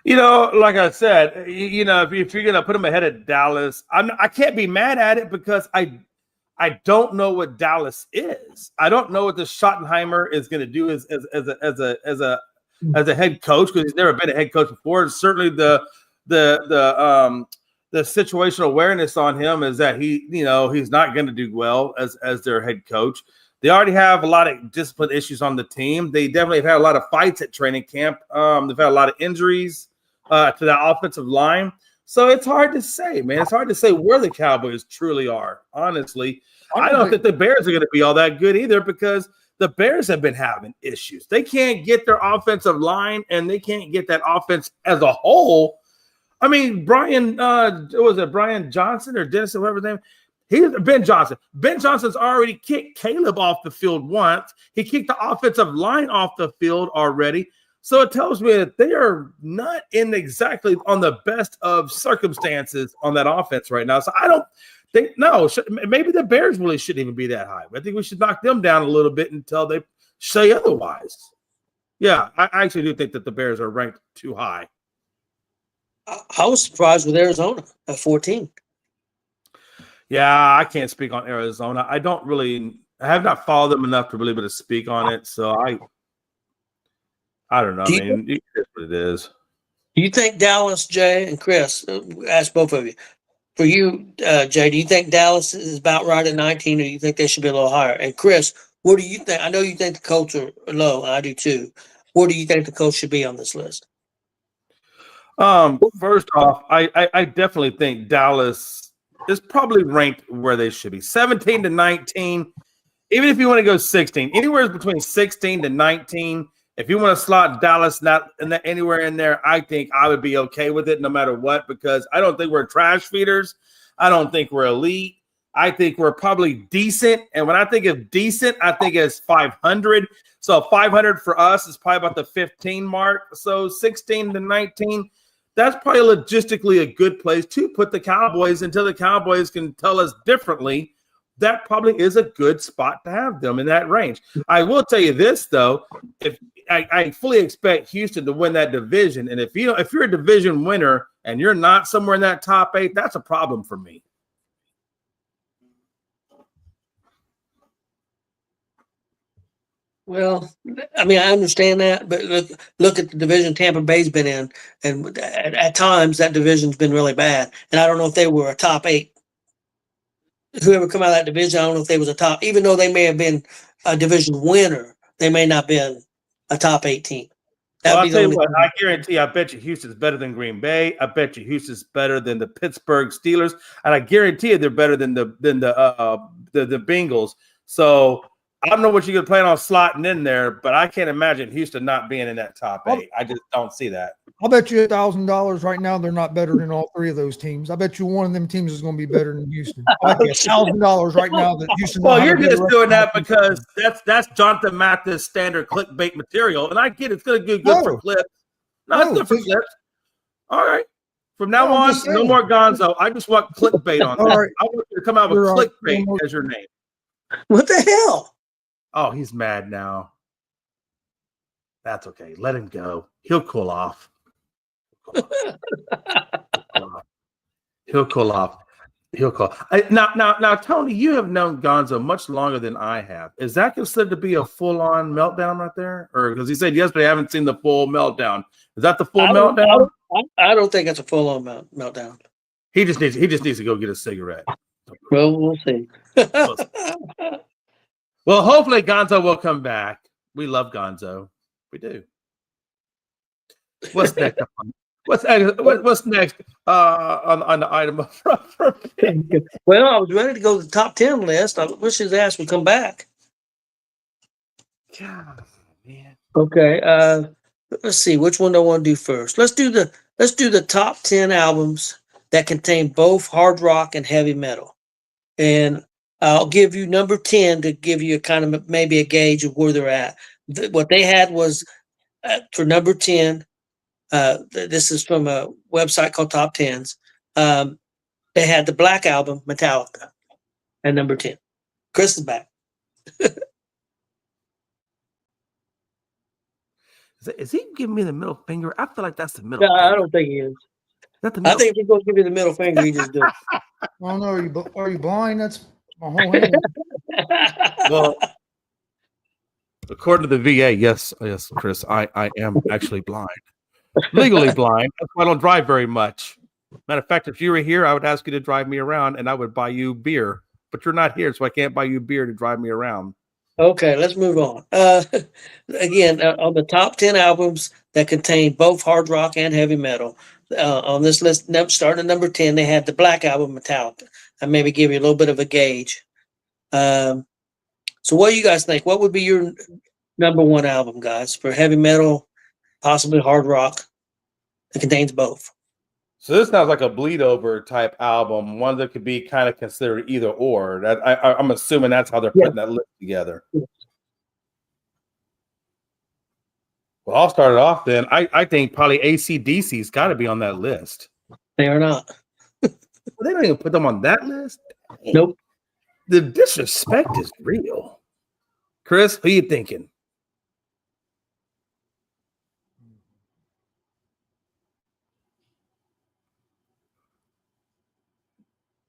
Like I said, if you're going to put them ahead of Dallas, I can't be mad at it because I don't know what Dallas is. I don't know what the Schottenheimer is going to do as a head coach, because he's never been a head coach before. And certainly the situational awareness on him is that he's not going to do well as their head coach. They already have a lot of discipline issues on the team. They definitely have had a lot of fights at training camp. They've had a lot of injuries to the offensive line. So it's hard to say, man. It's hard to say where the Cowboys truly are, honestly. I don't think the Bears are going to be all that good either, because the Bears have been having issues. They can't get their offensive line, and they can't get that offense as a whole. I mean, Brian Johnson or Dennis, whoever his name? Ben Johnson. Ben Johnson's already kicked Caleb off the field once. He kicked the offensive line off the field already. So it tells me that they are not in exactly on the best of circumstances on that offense right now. So I don't think maybe the Bears really shouldn't even be that high. I think we should knock them down a little bit until they say otherwise. Yeah, I actually do think that the Bears are ranked too high. I was surprised with Arizona at 14. Yeah, I can't speak on Arizona. I have not followed them enough to really be able to speak on it. So I don't know. It is what it is. Do you think Dallas, Jay, and Chris, ask both of you, for you, Jay, do you think Dallas is about right at 19, or do you think they should be a little higher? And Chris, what do you think? I know you think the Colts are low, and I do too. Where do you think the Colts should be on this list? First off, I definitely think Dallas is probably ranked where they should be. 17 to 19, even if you want to go 16, anywhere between 16 to 19. If you want to slot Dallas anywhere in there, I think I would be okay with it no matter what, because I don't think we're trash feeders. I don't think we're elite. I think we're probably decent. And when I think of decent, I think it's 500. So 500 for us is probably about the 15 mark. So 16 to 19, that's probably logistically a good place to put the Cowboys until the Cowboys can tell us differently. That probably is a good spot to have them in that range. I will tell you this, though. If I fully expect Houston to win that division, and if you're a division winner and you're not somewhere in that top 8, that's a problem for me. Well, I mean, I understand that, but look at the division Tampa Bay's been in, and at times that division's been really bad. And I don't know if they were a top 8. Whoever come out of that division, I don't know if they was a top, even though they may have been a division winner, they may not have been a top 8 team. I'll tell you what, I guarantee, I bet you Houston's better than Green Bay. I bet you Houston's better than the Pittsburgh Steelers, and I guarantee you they're better than the Bengals. So I don't know what you're going to plan on slotting in there, but I can't imagine Houston not being in that top 8. I just don't see that. I'll bet you $1,000 right now they're not better than all 3 of those teams. I bet you one of them teams is going to be better than Houston. I bet you $1,000 right now that Houston. Well, you're just doing that because that's Jonathan Mathis standard clickbait material, and I get it's going to be good for clips. No, it's good for clips. All right. From now on, no more Gonzo. I just want clickbait on that. Right. I want you to come out with clickbait as your name. What the hell? Oh, he's mad now. That's okay. Let him go. He'll cool off. He'll cool off. Now, Tony, you have known Gonzo much longer than I have. Is that considered to be a full-on meltdown right there? Or because he said yesterday, I haven't seen the full meltdown. Is that the full meltdown? I don't think it's a full-on meltdown. He just needs to go get a cigarette. Well, we'll see. Well, hopefully Gonzo will come back. We love Gonzo. We do. What's next? What's next on the item? Well, I was ready to go to the top 10 list. I wish his ass would come back. God, man. Okay. Let's see. Which one do I want to do first? Let's do the top 10 albums that contain both hard rock and heavy metal. And I'll give you number 10 to give you a kind of maybe a gauge of where they're at. What they had was for number 10. This is from a website called Top Tens. They had the Black Album, Metallica, at number 10. Chris is back. Is he giving me the middle finger? I feel like that's the middle finger. I don't think he is. I think if he's going to give you the middle finger, he just do it. Well, no, are you blind? That's My whole hand. Well, according to the VA, yes, Chris, I am actually blind, legally blind. That's why I don't drive very much. Matter of fact, if you were here, I would ask you to drive me around, and I would buy you beer. But you're not here, so I can't buy you beer to drive me around. Okay, let's move on. Again, on the top 10 albums that contain both hard rock and heavy metal, on this list, starting at number 10, they had the Black Album, Metallica. I maybe give you a little bit of a gauge. So what do you guys think? What would be your number one album, guys, for heavy metal, possibly hard rock that contains both? So this sounds like a bleed over type album, one that could be kind of considered either or. That I'm assuming that's how they're putting that list together. Yes. Well, I'll start it off then. I think probably AC/DC's got to be on that list. They are not. Well, they don't even put them on that list. Nope. The disrespect is real. Chris, who you thinking?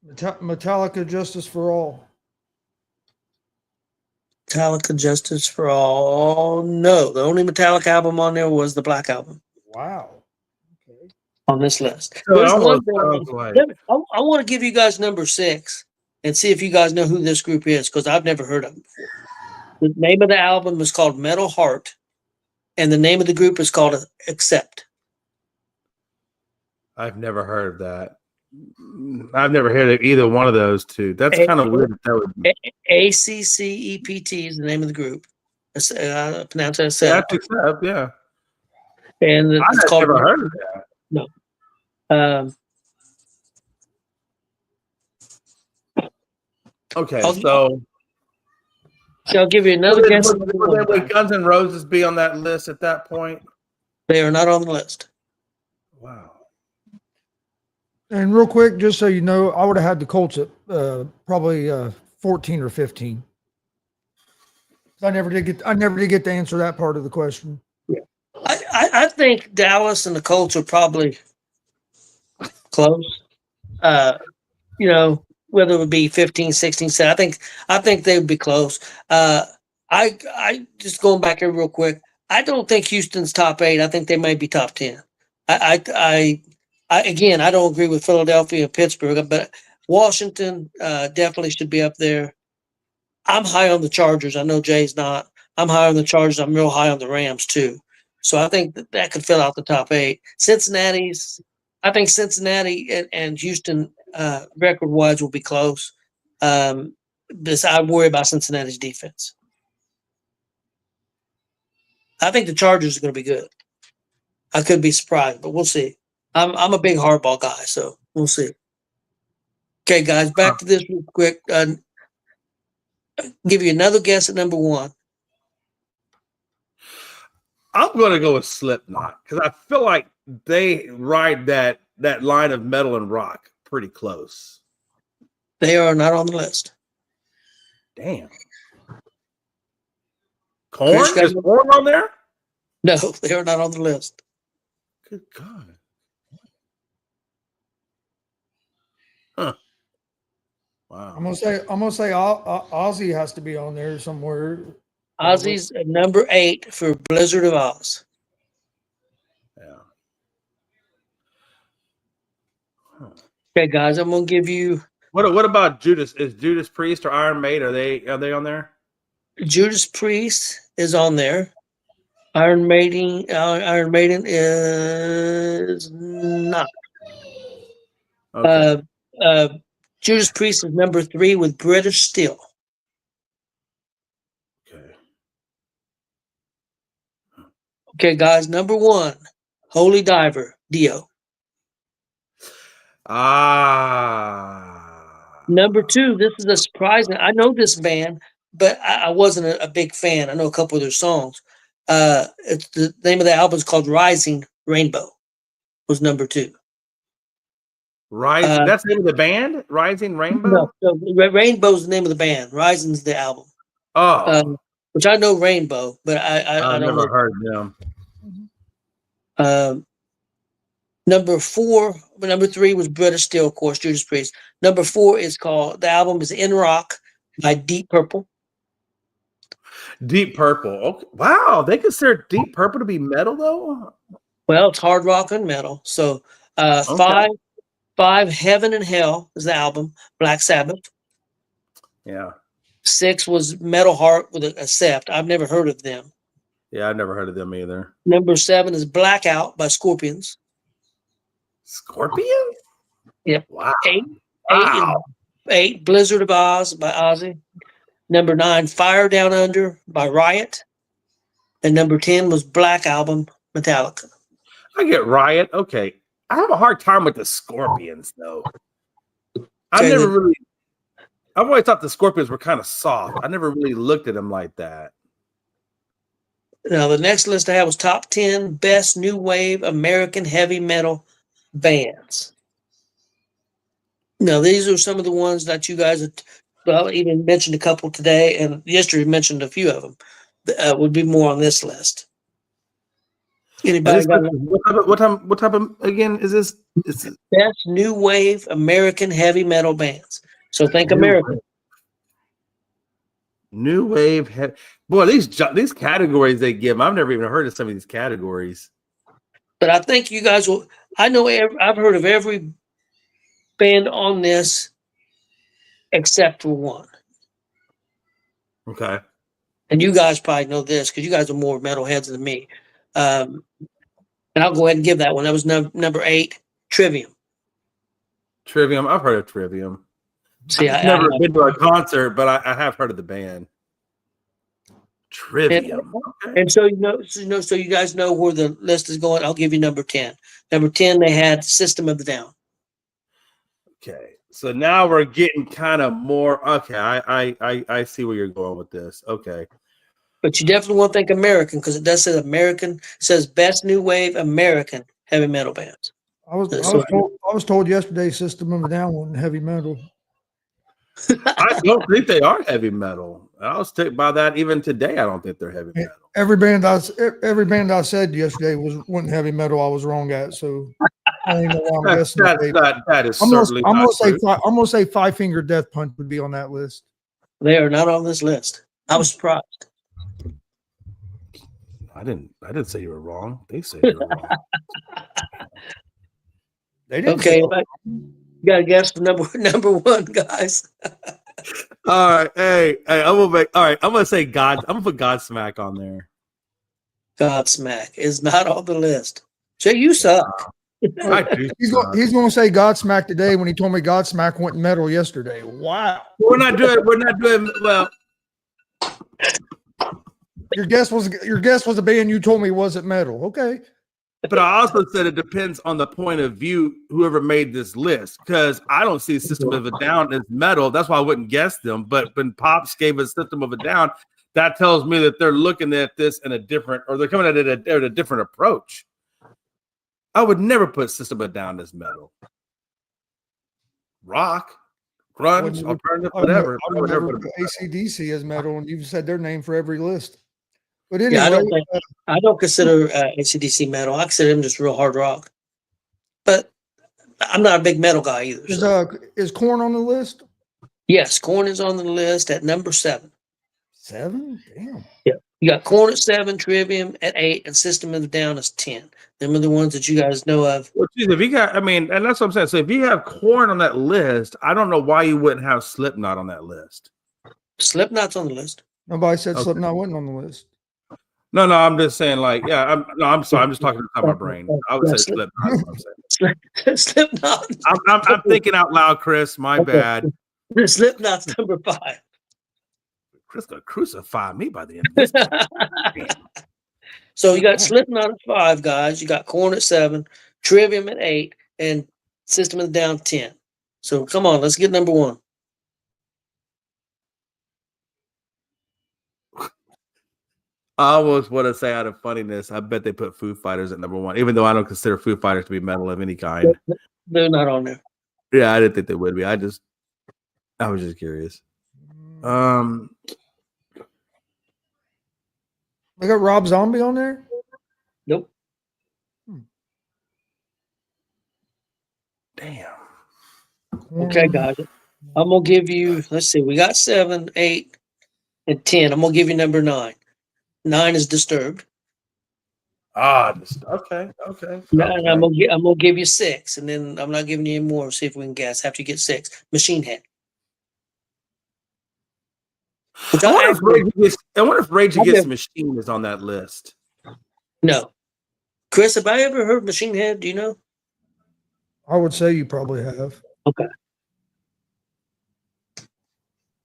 Metallica, Justice for All. Metallica, Justice for All. No, the only Metallica album on there was the Black Album Wow. Okay. on this list. So There's it one almost band- sounds like- I want to give you guys number 6 and see if you guys know who this group is, because I've never heard of them before. The name of the album is called Metal Heart, and the name of the group is called Accept. I've never heard of that. I've never heard of either one of those two. That's kind of weird. That would be. ACCEPT is the name of the group. Pronounce it Accept. Accept, yeah. And it's I've called. never heard of that. No. Okay, I'll- so I'll give you another guess. would Guns N' Roses be on that list at that point? They are not on the list. Wow. And real quick, just so you know, I would have had the Colts at probably 14 or 15. I never did get to answer that part of the question. I think Dallas and the Colts are probably close. Whether it would be 15, 16, 17, I think they would be close. I just going back here real quick. I don't think Houston's top 8. I think they might be top 10. Again, I don't agree with Philadelphia and Pittsburgh, but Washington definitely should be up there. I'm high on the Chargers. I know Jay's not. I'm high on the Chargers. I'm real high on the Rams too. So I think that could fill out the top 8. I think Cincinnati and Houston record-wise will be close. But I worry about Cincinnati's defense. I think the Chargers are going to be good. I could be surprised, but we'll see. I'm a big hardball guy, so we'll see. Okay, guys, back to this real quick. Give you another guess at number 1. I'm going to go with Slipknot because I feel like they ride that line of metal and rock pretty close. They are not on the list. Damn. Korn? Is Korn on there? No, they are not on the list. Good God. Huh. Wow. I'm gonna say Ozzy has to be on there somewhere. Ozzy's at number 8 for Blizzard of Oz. Yeah. Huh. Okay, guys, I'm gonna give you What about Judas? Is Judas Priest or Iron Maiden? Are they on there? Judas Priest is on there. Iron Maiden is not. Okay. Judas Priest is number 3 with British Steel. Okay. Okay, guys, number 1, Holy Diver, Dio. Number 2, this is a surprising. I know this band, but I wasn't a big fan. I know a couple of their songs. It's the name of the album is called Rising Rainbow. Was number 2. Rising. That's the name of the band. Rising Rainbow. No, Rainbow's the name of the band. Rising's the album. Oh, Which I know Rainbow, but I I've don't never know. heard them. Number 4, number 3 was British Steel, of course, Judas Priest. Number 4 is called, the album is In Rock by Deep Purple. Deep Purple. Okay. Wow, they consider Deep Purple to be metal though. Well, it's hard rock and metal. So Okay. five, Heaven and Hell is the album, Black Sabbath. Yeah. 6 was Metal Heart with a Sept. I've never heard of them. Yeah, I've never heard of them either. Number 7 is Blackout by Scorpions. Scorpion? Yep. Wow. 8, Blizzard of Oz by Ozzy. Number 9, Fire Down Under by Riot. And number 10 was Black Album, Metallica. I get Riot. Okay. I have a hard time with the Scorpions though. I've always thought the Scorpions were kind of soft. I never really looked at them like that. Now, the next list I had was top 10 best new wave American heavy metal bands. Now, these are some of the ones that you guys even mentioned a couple today, and yesterday mentioned a few of them. Would be more on this list. Anybody got what type of again is this? best new wave American heavy metal bands? So think American. New wave. Boy, these categories they give, I've never even heard of some of these categories. But I think you guys will. I know I've heard of every band on this except for one. Okay. And you guys probably know this because you guys are more metalheads than me. And I'll go ahead and give that one. That was number 8, Trivium. Trivium. I've heard of Trivium. See, I've never been to a concert, but I have heard of the band. Trivium. And so so you guys know where the list is going. I'll give you number 10. Number 10, they had System of the Down. Okay. So now we're getting kind of more. Okay, I see where you're going with this. Okay. But you definitely want to think American because it does say American. It says best new wave American heavy metal bands. I was told yesterday System of a Down wasn't heavy metal. I don't think they are heavy metal. I'll stick by that. Even today, I don't think they're heavy metal. Every band I said yesterday wasn't heavy metal. I was wrong at. So I don't know why I'm guessing. That is certainly not true. I'm gonna say Five Finger Death Punch would be on that list. They are not on this list. I was surprised. I didn't say you were wrong. They say you were wrong. They didn't. Okay, you got to guess for number 1, guys. All right, hey, I'm gonna say God. I'm gonna put Godsmack on there. Godsmack is not on the list. Jay, you suck. He's going to say Godsmack today when he told me Godsmack went metal yesterday. Wow. We're not doing well. Your guess was a band you told me wasn't metal. Okay. But I also said it depends on the point of view, whoever made this list, because I don't see System of a Down as metal. That's why I wouldn't guess them. But when Pops gave us System of a Down, that tells me that they're looking at this in a different, or they're coming at it at a different approach. I would never put System of a Down as metal. Rock, grunge, alternative, whatever. I would never put AC/DC as metal, and you've said their name for every list. But anyway, Yeah, I don't consider AC/DC metal. I consider them just real hard rock. But I'm not a big metal guy either. Is Korn on the list? Yes, Korn is on the list at number 7. 7? Damn. Yeah, you got Korn at 7, Trivium at 8, and System of a Down is 10. Them are the ones that you guys know of. Well, geez, if you got, and that's what I'm saying. So if you have Korn on that list, I don't know why you wouldn't have Slipknot on that list. Slipknot's on the list. Nobody said Slipknot wasn't on the list. No, I'm just saying, I'm sorry. I'm just talking inside my brain. I would say Slipknot. That's what I'm saying. Slipknot. I'm thinking out loud, Chris. My bad. Slipknot's number 5. Chris gonna crucify me by the end of this. So you got Slipknot at 5, guys. You got Korn at 7, Trivium at 8, and System of the Down 10. So come on, let's get number 1. I almost want to say out of funniness, I bet they put Foo Fighters at number 1, even though I don't consider Foo Fighters to be metal of any kind. They're not on there. Yeah, I didn't think they would be. I was just curious. They got Rob Zombie on there? Nope. Damn. Okay, guys. I'm gonna give you. Let's see. We got 7, 8, and 10. I'm gonna give you number 9. 9 is Disturbed. Okay. And I'm gonna give you 6, and then I'm not giving you any more. See if we can guess. After you get 6, Machine Head. I wonder if Rage Against the Machine is on that list. No. Chris, have I ever heard Machine Head? Do you know? I would say you probably have. Okay.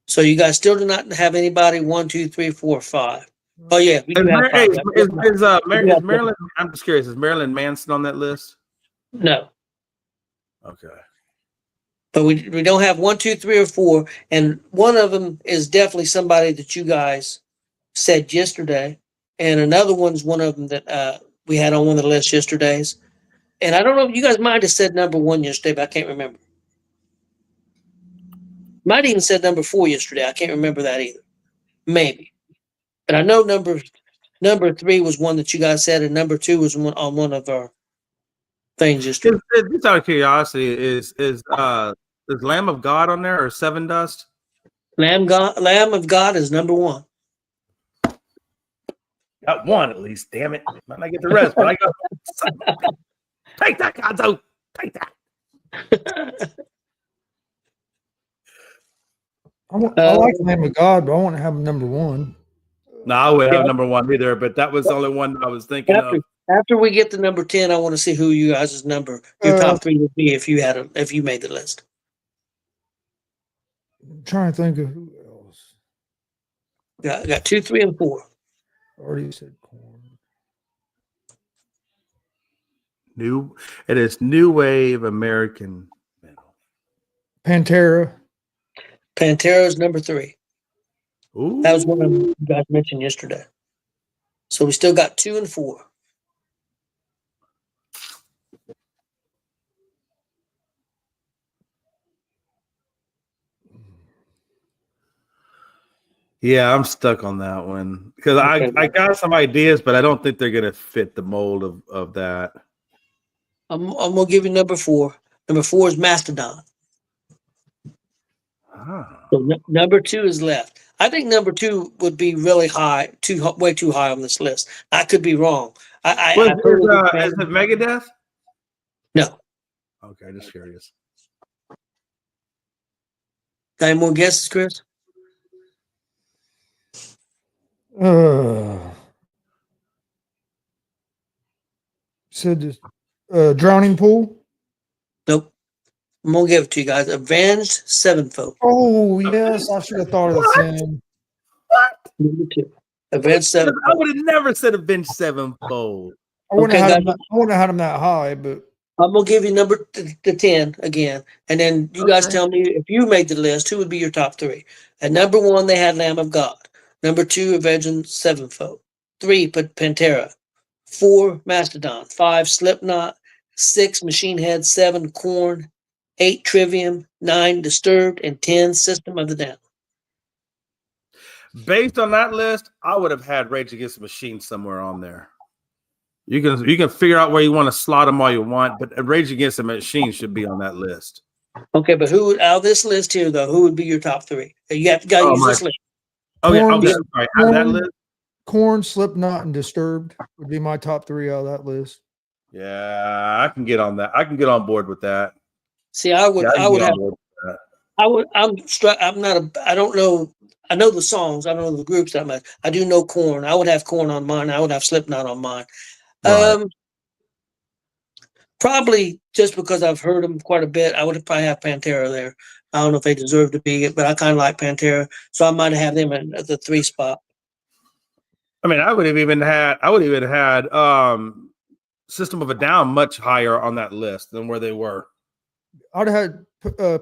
So you guys still do not have anybody 1, 2, 3, 4, 5. Oh yeah, we do have 5. Is Marilyn? I'm just curious. Is Marilyn Manson on that list? No. Okay. But we don't have 1, 2, 3, or 4, and one of them is definitely somebody that you guys said yesterday, and another one's one of them that we had on one of the lists yesterday's. And I don't know if you guys might have said number 1 yesterday, but I can't remember. Might even said number 4 yesterday. I can't remember that either. Maybe, but I know number 3 was one that you guys said, and number 2 was on one of our things yesterday. Just out of curiosity, is Lamb of God on there or Seven Dust? Lamb of God is number 1. Got one at least. Damn it! Might not get the rest, but I go. Take that, Gonzo. Take that. I like Lamb of God, but I want to have him number 1. No, I wouldn't have number 1 either, but that was the only one I was thinking of. After we get to number 10, I want to see who you guys' your top 3 would be if you made the list. I'm trying to think of who else. I got 2, 3, and 4. Already said Korn. It is new wave American metal. Pantera. Pantera is number 3. Ooh. That was one of them you guys mentioned yesterday. So we still got 2 and 4. Yeah, I'm stuck on that one because I got some ideas, but I don't think they're gonna fit the mold of that. I'm gonna give you number 4. Number 4 is Mastodon. So number 2 is left. I think number 2 would be really high, way too high on this list. I could be wrong. Is it Megadeth? No. Okay, just curious. Any more guesses, Chris? Said this, Drowning Pool. Nope. I'm gonna give it to you guys. Avenged Sevenfold. Oh yes, I should have thought of the same. What? Number 2. Avenged Sevenfold. I would have never said Avenged Sevenfold. I wouldn't have had him that high, but I'm gonna give you number 10 again, and then you guys tell me if you made the list, who would be your top 3? At number 1, they had Lamb of God. Number 2, Avenged Sevenfold. 3, Pantera. 4, Mastodon. 5, Slipknot. 6, Machine Head. 7, Korn. 8, Trivium. 9, Disturbed. And 10, System of the Down. Based on that list, I would have had Rage Against the Machine somewhere on there. You can figure out where you want to slot them all you want, but Rage Against the Machine should be on that list. Okay, but who out of this list here though? Who would be your top 3? You have to use this list. Okay, sorry. Out of that list, Korn, Slipknot, and Disturbed would be my top 3 out of that list. Yeah, I can get on that. I can get on board with that. See, I don't know. I know the songs. I don't know the groups that much. I do know Korn. I would have Korn on mine. I would have Slipknot on mine. Right. Probably just because I've heard them quite a bit, I would probably have Pantera there. I don't know if they deserve to be it, but I kind of like Pantera, so I might have them at the 3 spot. I mean, I would have even had System of a Down much higher on that list than where they were. I'd have had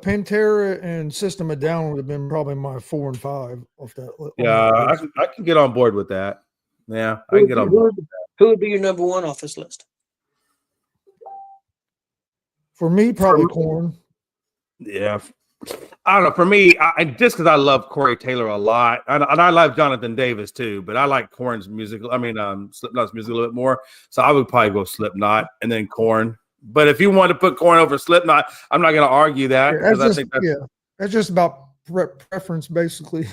Pantera and System of Down would have been probably my 4 and 5 off that list. Yeah, I can get on board with that. Yeah, I can get on board with that. Who would be your number 1 off this list? For me, probably Korn. Yeah. I don't know. For me, just because I love Corey Taylor a lot, and I love Jonathan Davis too, but I like Korn's music. Slipknot's music a little bit more. So I would probably go Slipknot and then Korn. But if you want to put Korn over Slipknot, I'm not going to argue that. That's just about preference, basically.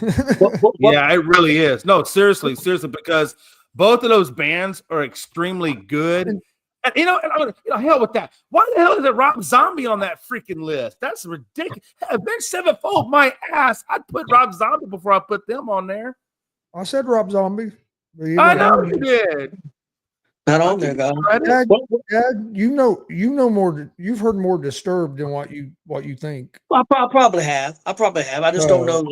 Yeah, it really is. No, seriously, because both of those bands are extremely good. And hell with that. Why the hell is it Rob Zombie on that freaking list? That's ridiculous. Avenged Sevenfold, my ass. I'd put Rob Zombie before I put them on there. I said Rob Zombie. I know you did. Not on there, guys. Dad, you know more. You've heard more Disturbed than what you think. I probably have. I just don't know.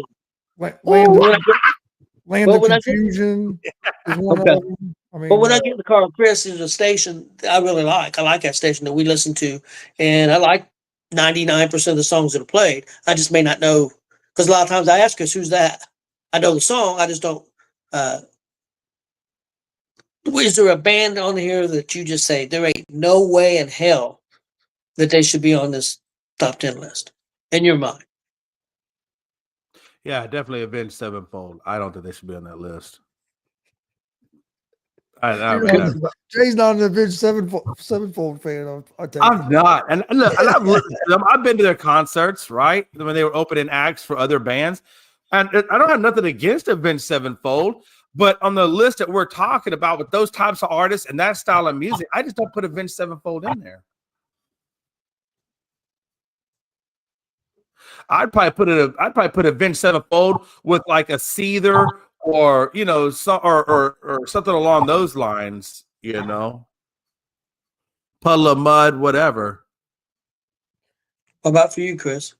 Land of Confusion is one of them. I mean, but when I get in the car with Chris, there's a station I really like. I like that station that we listen to, and I like 99% of the songs that are played. I just may not know, because a lot of times I ask Chris, "Who's that?" I know the song, I just don't. Is there a band on here that you just say there ain't no way in hell that they should be on this top 10 list in your mind? Yeah, definitely Avenged Sevenfold. I don't think they should be on that list. Jay's not an Avenged Sevenfold fan. I'm not, and look, and I've listened to them. I've been to their concerts, right, when they were opening acts for other bands, and I don't have nothing against Avenged Sevenfold, but on the list that we're talking about with those types of artists and that style of music, I just don't put Avenged Sevenfold in there. I'd probably put Avenged Sevenfold with like a Seether or or something along those lines, Puddle of Mud, whatever. What about for you, Chris?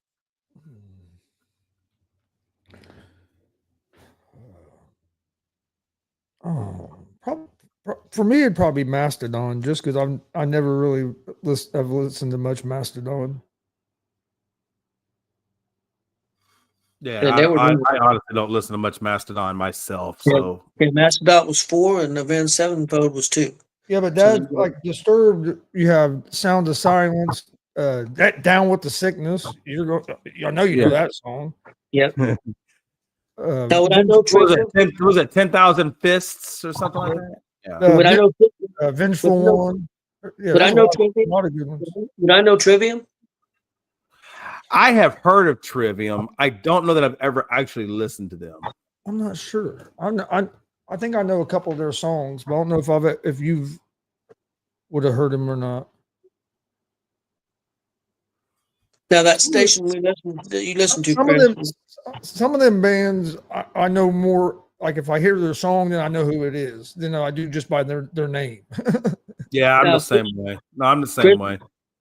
For me, it'd probably be Mastodon, just because I never really have listened to much Mastodon. Yeah, I honestly don't listen to much Mastodon myself. So Mastodon was 4 and Avenged Sevenfold was 2. Yeah, but that's like Disturbed. You have Sound of Silence, Down with the Sickness. I know you know that song. Yep. I know was it 10,000 Fists or something like that? Yeah. Vengeful One. Yeah, but I know Trivium. A lot of good ones. Did I know Trivium? I have heard of Trivium. I don't know that I've ever actually listened to them. I'm not sure. I think I know a couple of their songs, but I don't know if you've would have heard them or not. Now that station you listen to, some of them bands I know more. Like if I hear their song, then I know who it is. Then I do just by their name. Yeah, I'm the same way. No, I'm the same way.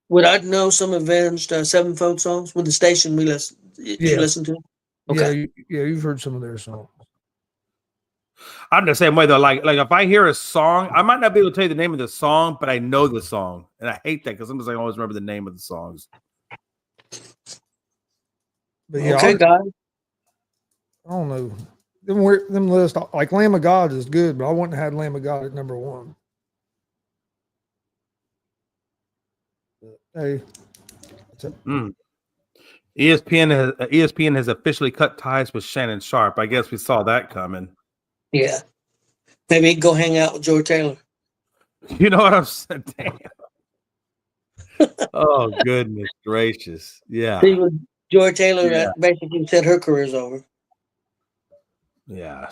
Would I know some Avenged Sevenfold songs with the station you listen to? Okay. Yeah, you've heard some of their songs. I'm the same way though. Like if I hear a song, I might not be able to tell you the name of the song, but I know the song, and I hate that because sometimes I always remember the name of the songs. But yeah, okay, guys. I don't know. Them lists like Lamb of God is good, but I wouldn't have had Lamb of God at number 1. Hey, ESPN has officially cut ties with Shannon Sharp. I guess we saw that coming. Yeah, maybe he can go hang out with George Taylor. You know what I'm saying? Damn. Oh goodness gracious! Yeah, George Taylor basically said her career's over. Yeah.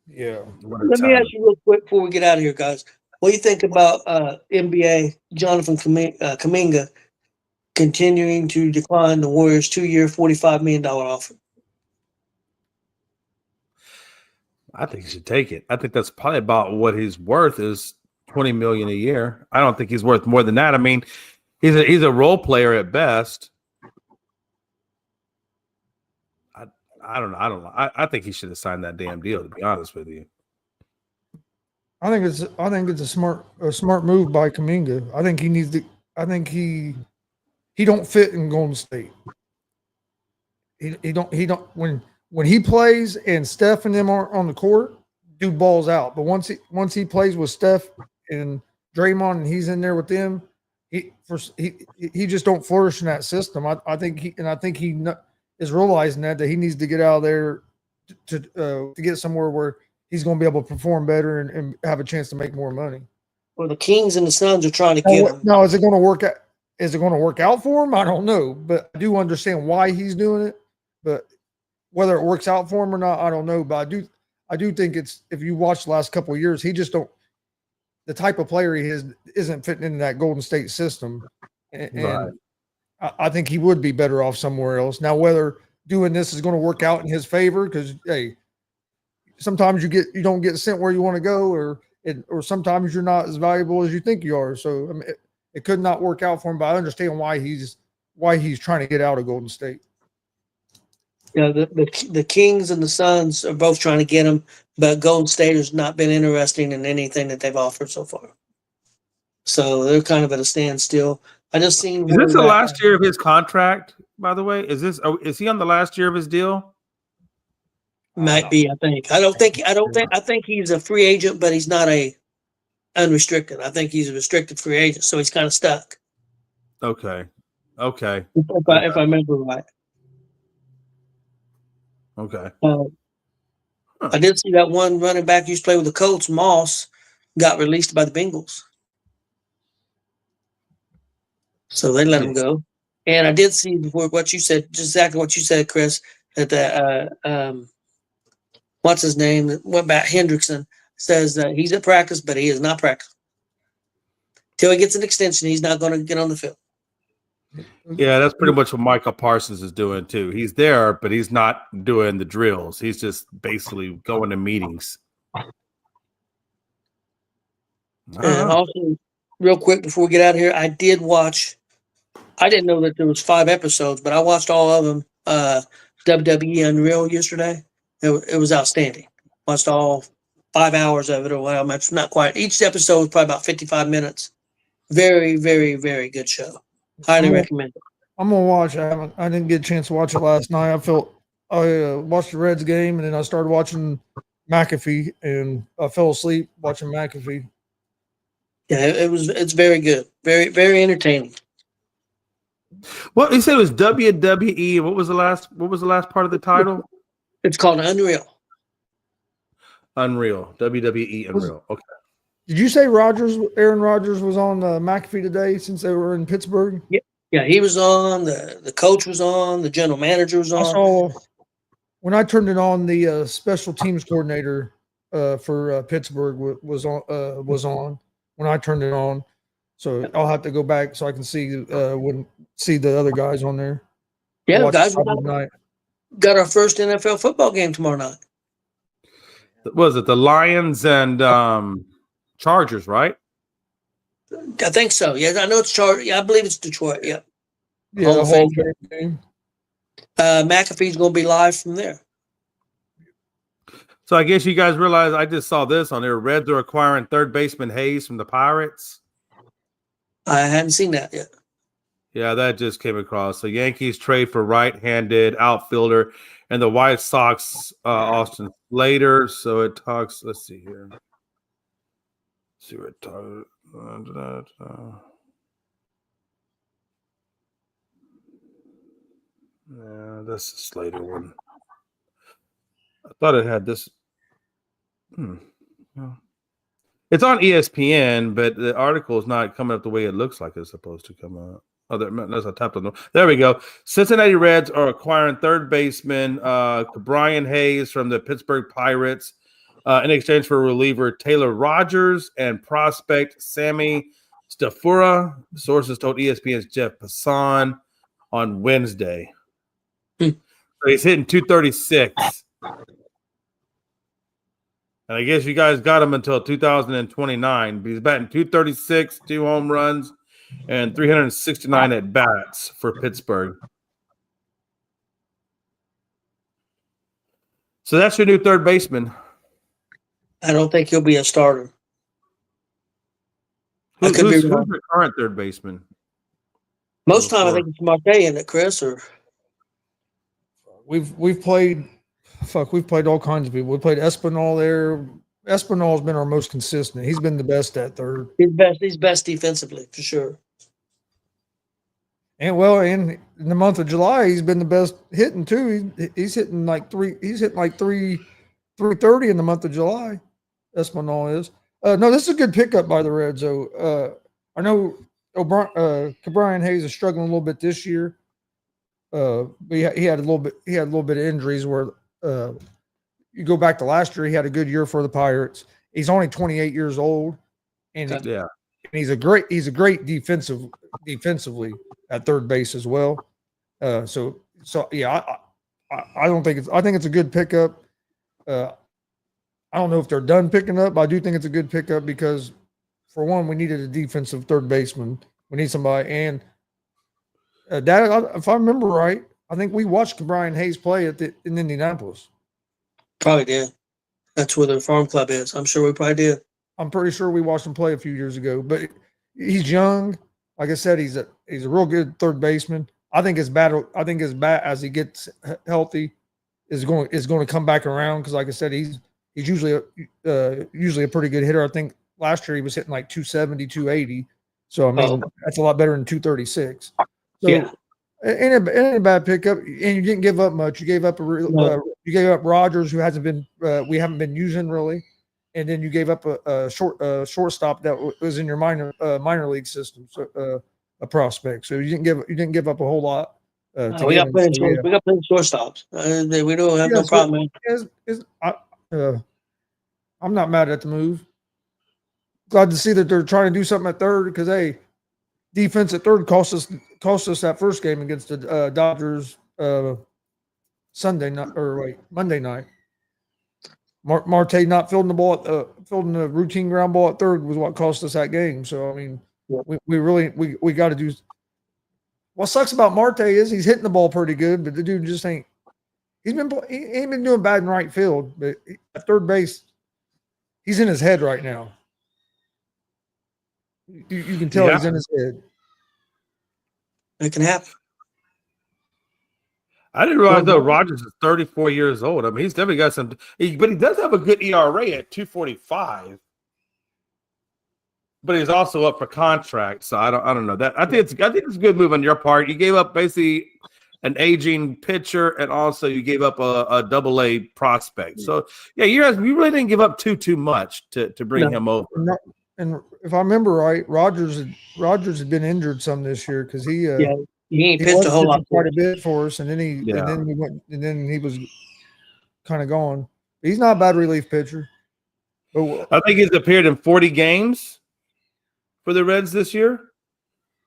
Yeah. Let me ask you real quick before we get out of here, guys. What do you think about NBA Jonathan Kuminga continuing to decline the Warriors' 2-year, $45 million offer? I think he should take it. I think that's probably about what he's worth is $20 million a year. I don't think he's worth more than that. I mean, he's a role player at best. I don't know. I think he should have signed that damn deal, to be honest with you. I think it's a smart move by Kuminga. I think he needs to. I think he don't fit in Golden State. He don't when he plays and Steph and them are on the court, dude balls out. But once he plays with Steph and Draymond and he's in there with them, he just don't flourish in that system. I think he is realizing that he needs to get out of there to get somewhere where he's going to be able to perform better and have a chance to make more money. Well, the Kings and the Suns are trying to get him. Now, is it going to work out? Is it going to work out for him? I don't know, but I do understand why he's doing it. But whether it works out for him or not, I don't know. But I do think it's, if you watch the last couple of years, he just don't, the type of player he is isn't fitting into that Golden State system. And Right. I think he would be better off somewhere else. Now, whether doing this is going to work out in his favor, because hey, sometimes you don't get sent where you want to go, or sometimes you're not as valuable as you think you are. So I mean, it could not work out for him, but I understand why he's trying to get out of Golden State. Yeah, the Kings and the Suns are both trying to get him, but Golden State has not been interesting in anything that they've offered so far. So they're kind of at a standstill. I just seen. Is this the last year of his contract? By the way, is he on the last year of his deal? Might be. I think. I think he's a free agent, but he's not a unrestricted. I think he's a restricted free agent, so he's kind of stuck. Okay. If I remember right. Okay. I did see that one running back used to play with the Colts, Moss, got released by the Bengals. So they let him go. And I did see before what you said, just exactly what you said, Chris, that what's his name that went back, Hendrickson, says that he's at practice, but he is not practicing. Till he gets an extension, he's not going to get on the field. Yeah, that's pretty much what Michael Parsons is doing too. He's there, but he's not doing the drills. He's just basically going to meetings. And also, real quick before we get out of here, I did watch. I didn't know that there was 5 episodes, but I watched all of them. WWE Unreal yesterday. It was outstanding. Watched all 5 hours of it, or well, it's not quite. Each episode was probably about 55 minutes. Very, very, very good show. Highly recommend it. I'm gonna watch. I didn't get a chance to watch it last night. I watched the Reds game, and then I started watching McAfee, and I fell asleep watching McAfee. Yeah, it's very good. Very, very entertaining. Well, you said it was WWE. What was the last part of the title? It's called Unreal. Unreal. WWE Unreal. Okay. Did you say Aaron Rodgers was on McAfee today since they were in Pittsburgh? Yeah, he was on. The coach was on. The general manager was on. I saw when I turned it on, the special teams coordinator for Pittsburgh was on when I turned it on. So I'll have to go back so I can see the other guys on there. Yeah, guys, got our first NFL football game tomorrow night. Was it the Lions and Chargers, right? I think so. Yeah, I know it's Chargers. Yeah, I believe it's Detroit. Yeah. Yeah, the whole game. McAfee's going to be live from there. So I guess you guys realize I just saw this on there. Reds are acquiring third baseman Hayes from the Pirates. I hadn't seen that yet. Yeah, that just came across. The Yankees trade for right-handed outfielder, and the White Sox Austin Slater. So it talks. Let's see here. Let's see what it talks. Yeah, that's the Slater one. I thought it had this. Yeah. It's on ESPN, but the article is not coming up the way it looks like it's supposed to come up. Oh, there's a tap on them. There we go. Cincinnati Reds are acquiring third baseman Brian Hayes from the Pittsburgh Pirates in exchange for reliever Taylor Rogers and prospect Sammy Stafura. Sources told ESPN's Jeff Passan on Wednesday. So he's hitting 236. And I guess you guys got him until 2029. He's batting 236, 2 home runs, and 369 at bats for Pittsburgh. So that's your new third baseman. I don't think he'll be a starter. Who's your current third baseman? Most time I think it's Marte, isn't it, Chris? Or we've played all kinds of people. We played Espinal there. Espinal's been our most consistent. He's been the best at third. He's best defensively for sure. And in the month of July, he's been the best hitting too. He's hitting like 3 330 in the month of July. Espinal is. No, this is a good pickup by the Reds. So I know Brian Hayes is struggling a little bit this year. But he had a little bit of injuries where you go back to last year, he had a good year for the Pirates. He's only 28 years old, and he's a great defensively at third base as well. So yeah, I think it's a good pickup. I don't know if they're done picking up, but I do think it's a good pickup because, for one, we needed a defensive third baseman. We need somebody, and if I remember right, I think we watched Brian Hayes play in Indianapolis. Probably did. That's where the farm club is. I'm sure we probably did. I'm pretty sure we watched him play a few years ago. But he's young. Like I said, he's a real good third baseman. I think his bat as he gets healthy is going to come back around because, like I said, he's usually a pretty good hitter. I think last year he was hitting like 270, 280. So I mean that's a lot better than 236. So yeah. Ain't a bad pickup, and you didn't give up much. You gave up you gave up Rogers, who hasn't been we haven't been using really, and then you gave up a shortstop that was in your minor league system, so a prospect. So you didn't give up a whole lot. We got plenty of shortstops. We don't have no problem. I'm not mad at the move. Glad to see that they're trying to do something at third because defense at third cost us that first game against the Dodgers Monday night. Marte not fielding the ball fielding the routine ground ball at third was what cost us that game. So I mean, we got to do. What sucks about Marte is he's hitting the ball pretty good, but the dude just ain't. He ain't been doing bad in right field, but at third base, he's in his head right now. You can tell he's in his head. It can happen. I didn't realize though Rogers is 34 years old. I mean, he's definitely got some, but he does have a good ERA at 2.45. But he's also up for contract, so I don't know that. I think it's a good move on your part. You gave up basically an aging pitcher, and also you gave up a double-A prospect. So yeah, you really didn't give up too much to bring him over. And if I remember right, Rogers had been injured some this year because he ain't pitched a whole lot, quite a bit for us, and then he was kind of gone. He's not a bad relief pitcher. But I think he's appeared in 40 games for the Reds this year.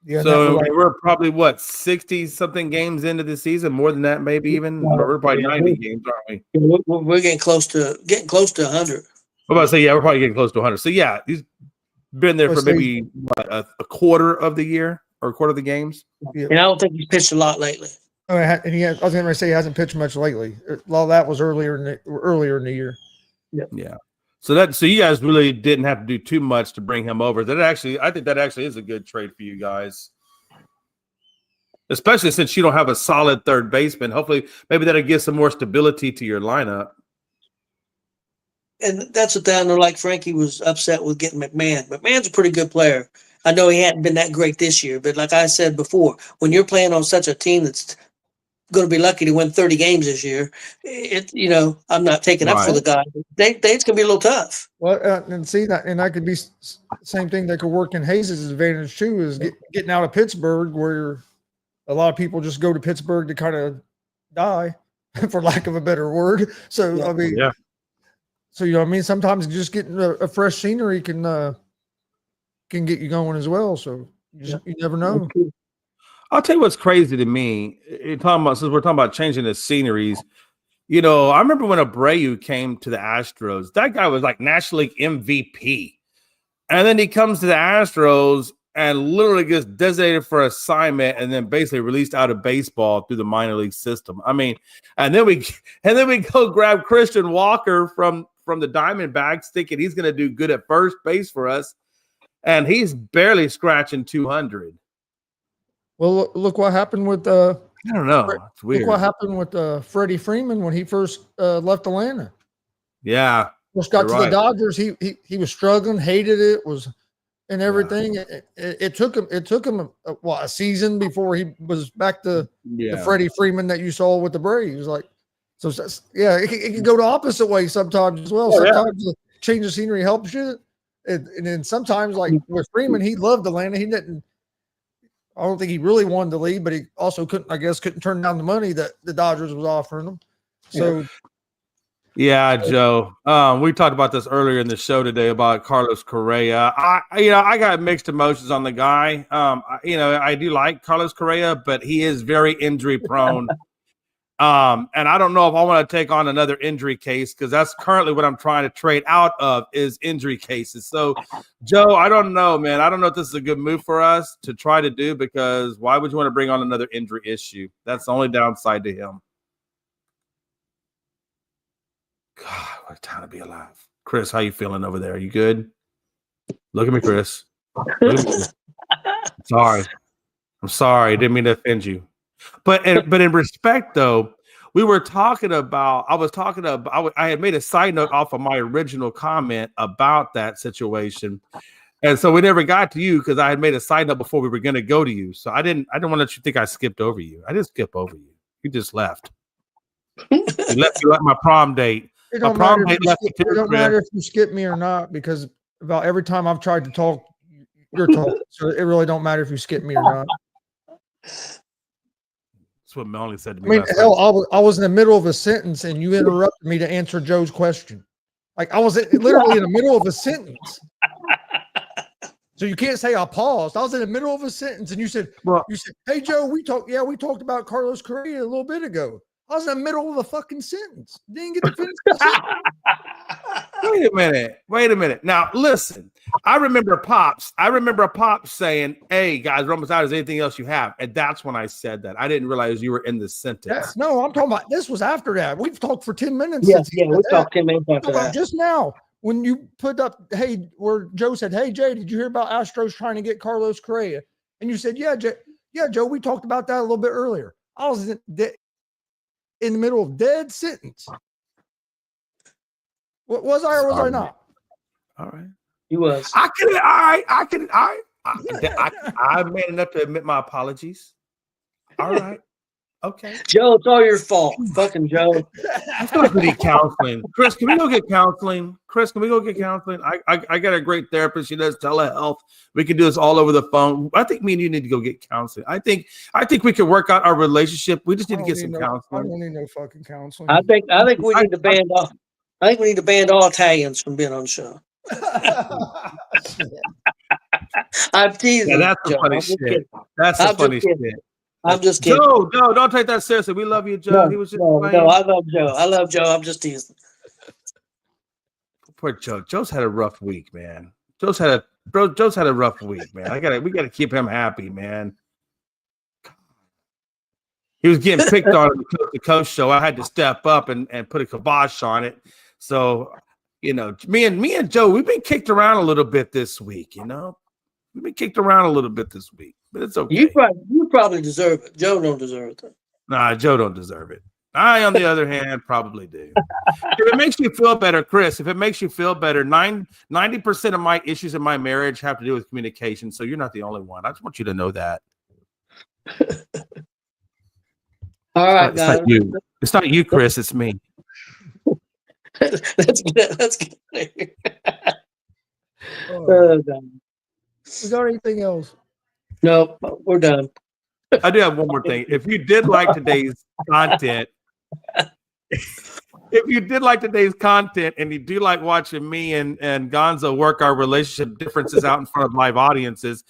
Yeah, so we're probably 60-something games into the season, more than that, maybe even. We're probably 90 games, aren't we? We're getting close to 100. I'm about to say, we're probably getting close to 100. So yeah, he's been there for maybe a quarter of the year or a quarter of the games. Yeah. And I don't think he's pitched a lot lately. I was going to say he hasn't pitched much lately. A lot of that was earlier in the year. Yeah. So you guys really didn't have to do too much to bring him over. I think that actually is a good trade for you guys, especially since you don't have a solid third baseman. Hopefully, maybe that'll give some more stability to your lineup. And that's what I know. Like Frankie was upset with getting McMahon. McMahon's a pretty good player. I know he hadn't been that great this year, but like I said before, when you're playing on such a team that's going to be lucky to win 30 games this year, I'm not taking up for the guy. It's going to be a little tough. Well, and see that, and that could be same thing that could work in Hayes' advantage too, is getting out of Pittsburgh, where a lot of people just go to Pittsburgh to kind of die, for lack of a better word. So I mean, so you know what I mean. Sometimes just getting a fresh scenery can get you going as well. So you never know. I'll tell you what's crazy to me. Since we're talking about changing the sceneries, I remember when Abreu came to the Astros. That guy was like National League MVP, and then he comes to the Astros and literally gets designated for assignment, and then basically released out of baseball through the minor league system. I mean, and then we go grab Christian Walker from the Diamondbacks, thinking he's going to do good at first base for us, and he's barely scratching 200. Well, look what happened with I don't know. It's weird. Look what happened with Freddie Freeman when he first left Atlanta. Yeah, first got to the Dodgers. He was struggling, hated it, and everything. Yeah. It took him a season before he was back to the Freddie Freeman that you saw with the Braves. So it can go the opposite way sometimes as well. Sometimes the change of scenery helps you, and then sometimes, like with Freeman, he loved Atlanta. He didn't. I don't think he really wanted to leave, but he also couldn't turn down the money that the Dodgers was offering him. So. Yeah, Joe. We talked about this earlier in the show today about Carlos Correa. I got mixed emotions on the guy. I do like Carlos Correa, but he is very injury prone. And I don't know if I want to take on another injury case because that's currently what I'm trying to trade out of is injury cases. So, Joe, I don't know, man. I don't know if this is a good move for us to try to do because why would you want to bring on another injury issue? That's the only downside to him. God, what a time to be alive. Chris, how you feeling over there? You good? Look at me, Chris. Look at me. I'm sorry. I didn't mean to offend you. But in respect, though, I had made a side note off of my original comment about that situation. And so we never got to you because I had made a side note before we were going to go to you. So I didn't want to let you think I skipped over you. I didn't skip over you. You just left. You left my prom date. It don't matter if you skip me or not, because about every time I've tried to talk, you're talking. So it really don't matter if you skip me or not. That's what Melanie said to me. I mean, hell, I was in the middle of a sentence and you interrupted me to answer Joe's question. Like I was literally in the middle of a sentence. So you can't say I paused. I was in the middle of a sentence and you said, "Hey Joe, we talked about Carlos Correa a little bit ago." I was in the middle of a fucking sentence. Didn't get to finish the sentence. Wait a minute. Now, listen. I remember Pops saying, "Hey, guys, we're almost out. Is there anything else you have?" And that's when I said that. I didn't realize you were in the sentence. Yeah, no, I'm talking about this was after that. We've talked for 10 minutes. Yeah, we talked 10 minutes after that. Just now, when you put up, where Joe said, "Hey, Jay, did you hear about Astros trying to get Carlos Correa?" And you said, "Yeah, Joe, we talked about that a little bit earlier." I was in the middle of dead sentence. What was I or was I not? All right. He was. I'm man enough to admit my apologies. All right. Okay. Joe, it's all your fault. Fucking Joe. I feel like we need counseling. Chris, can we go get counseling? I got a great therapist. She does telehealth. We can do this all over the phone. I think me and you need to go get counseling. I think we can work out our relationship. We just need to get some counseling. I don't need no fucking counseling. I think we need to ban off. I think we need to ban all Italians from being on the show. I'm teasing. Yeah, that's the funny shit. That's the funny shit. I'm just kidding. Joe, don't take that seriously. We love you, Joe. He was just playing. No, I love Joe. I'm just teasing. Poor Joe. Joe's had a rough week, man. Joe's had a rough week, man. We gotta keep him happy, man. He was getting picked on at the coach show. I had to step up and put a kibosh on it. So, me and Joe, we've been kicked around a little bit this week. We've been kicked around a little bit this week, but it's okay. You probably deserve it. Joe don't deserve it. Nah, Joe don't deserve it. I, on the other hand, probably do. If it makes you feel better, Chris, 90% of my issues in my marriage have to do with communication. So you're not the only one. I just want you to know that. All right, guys. It's not you, Chris. It's me. Let's get We got anything else? No, we're done. I do have one more thing. If you did like today's content, and you do like watching me and Gonzo work our relationship differences out in front of live audiences,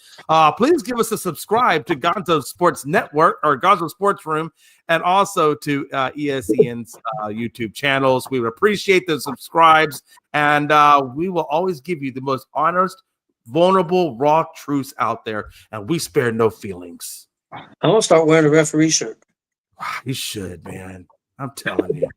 please give us a subscribe to Gonzo Sports Network or Gonzo Sports Room, and also to ESEN's YouTube channels. We would appreciate the subscribes, and we will always give you the most honest, vulnerable, raw truths out there, and we spare no feelings. I'm gonna start wearing a referee shirt. You should, man. I'm telling you.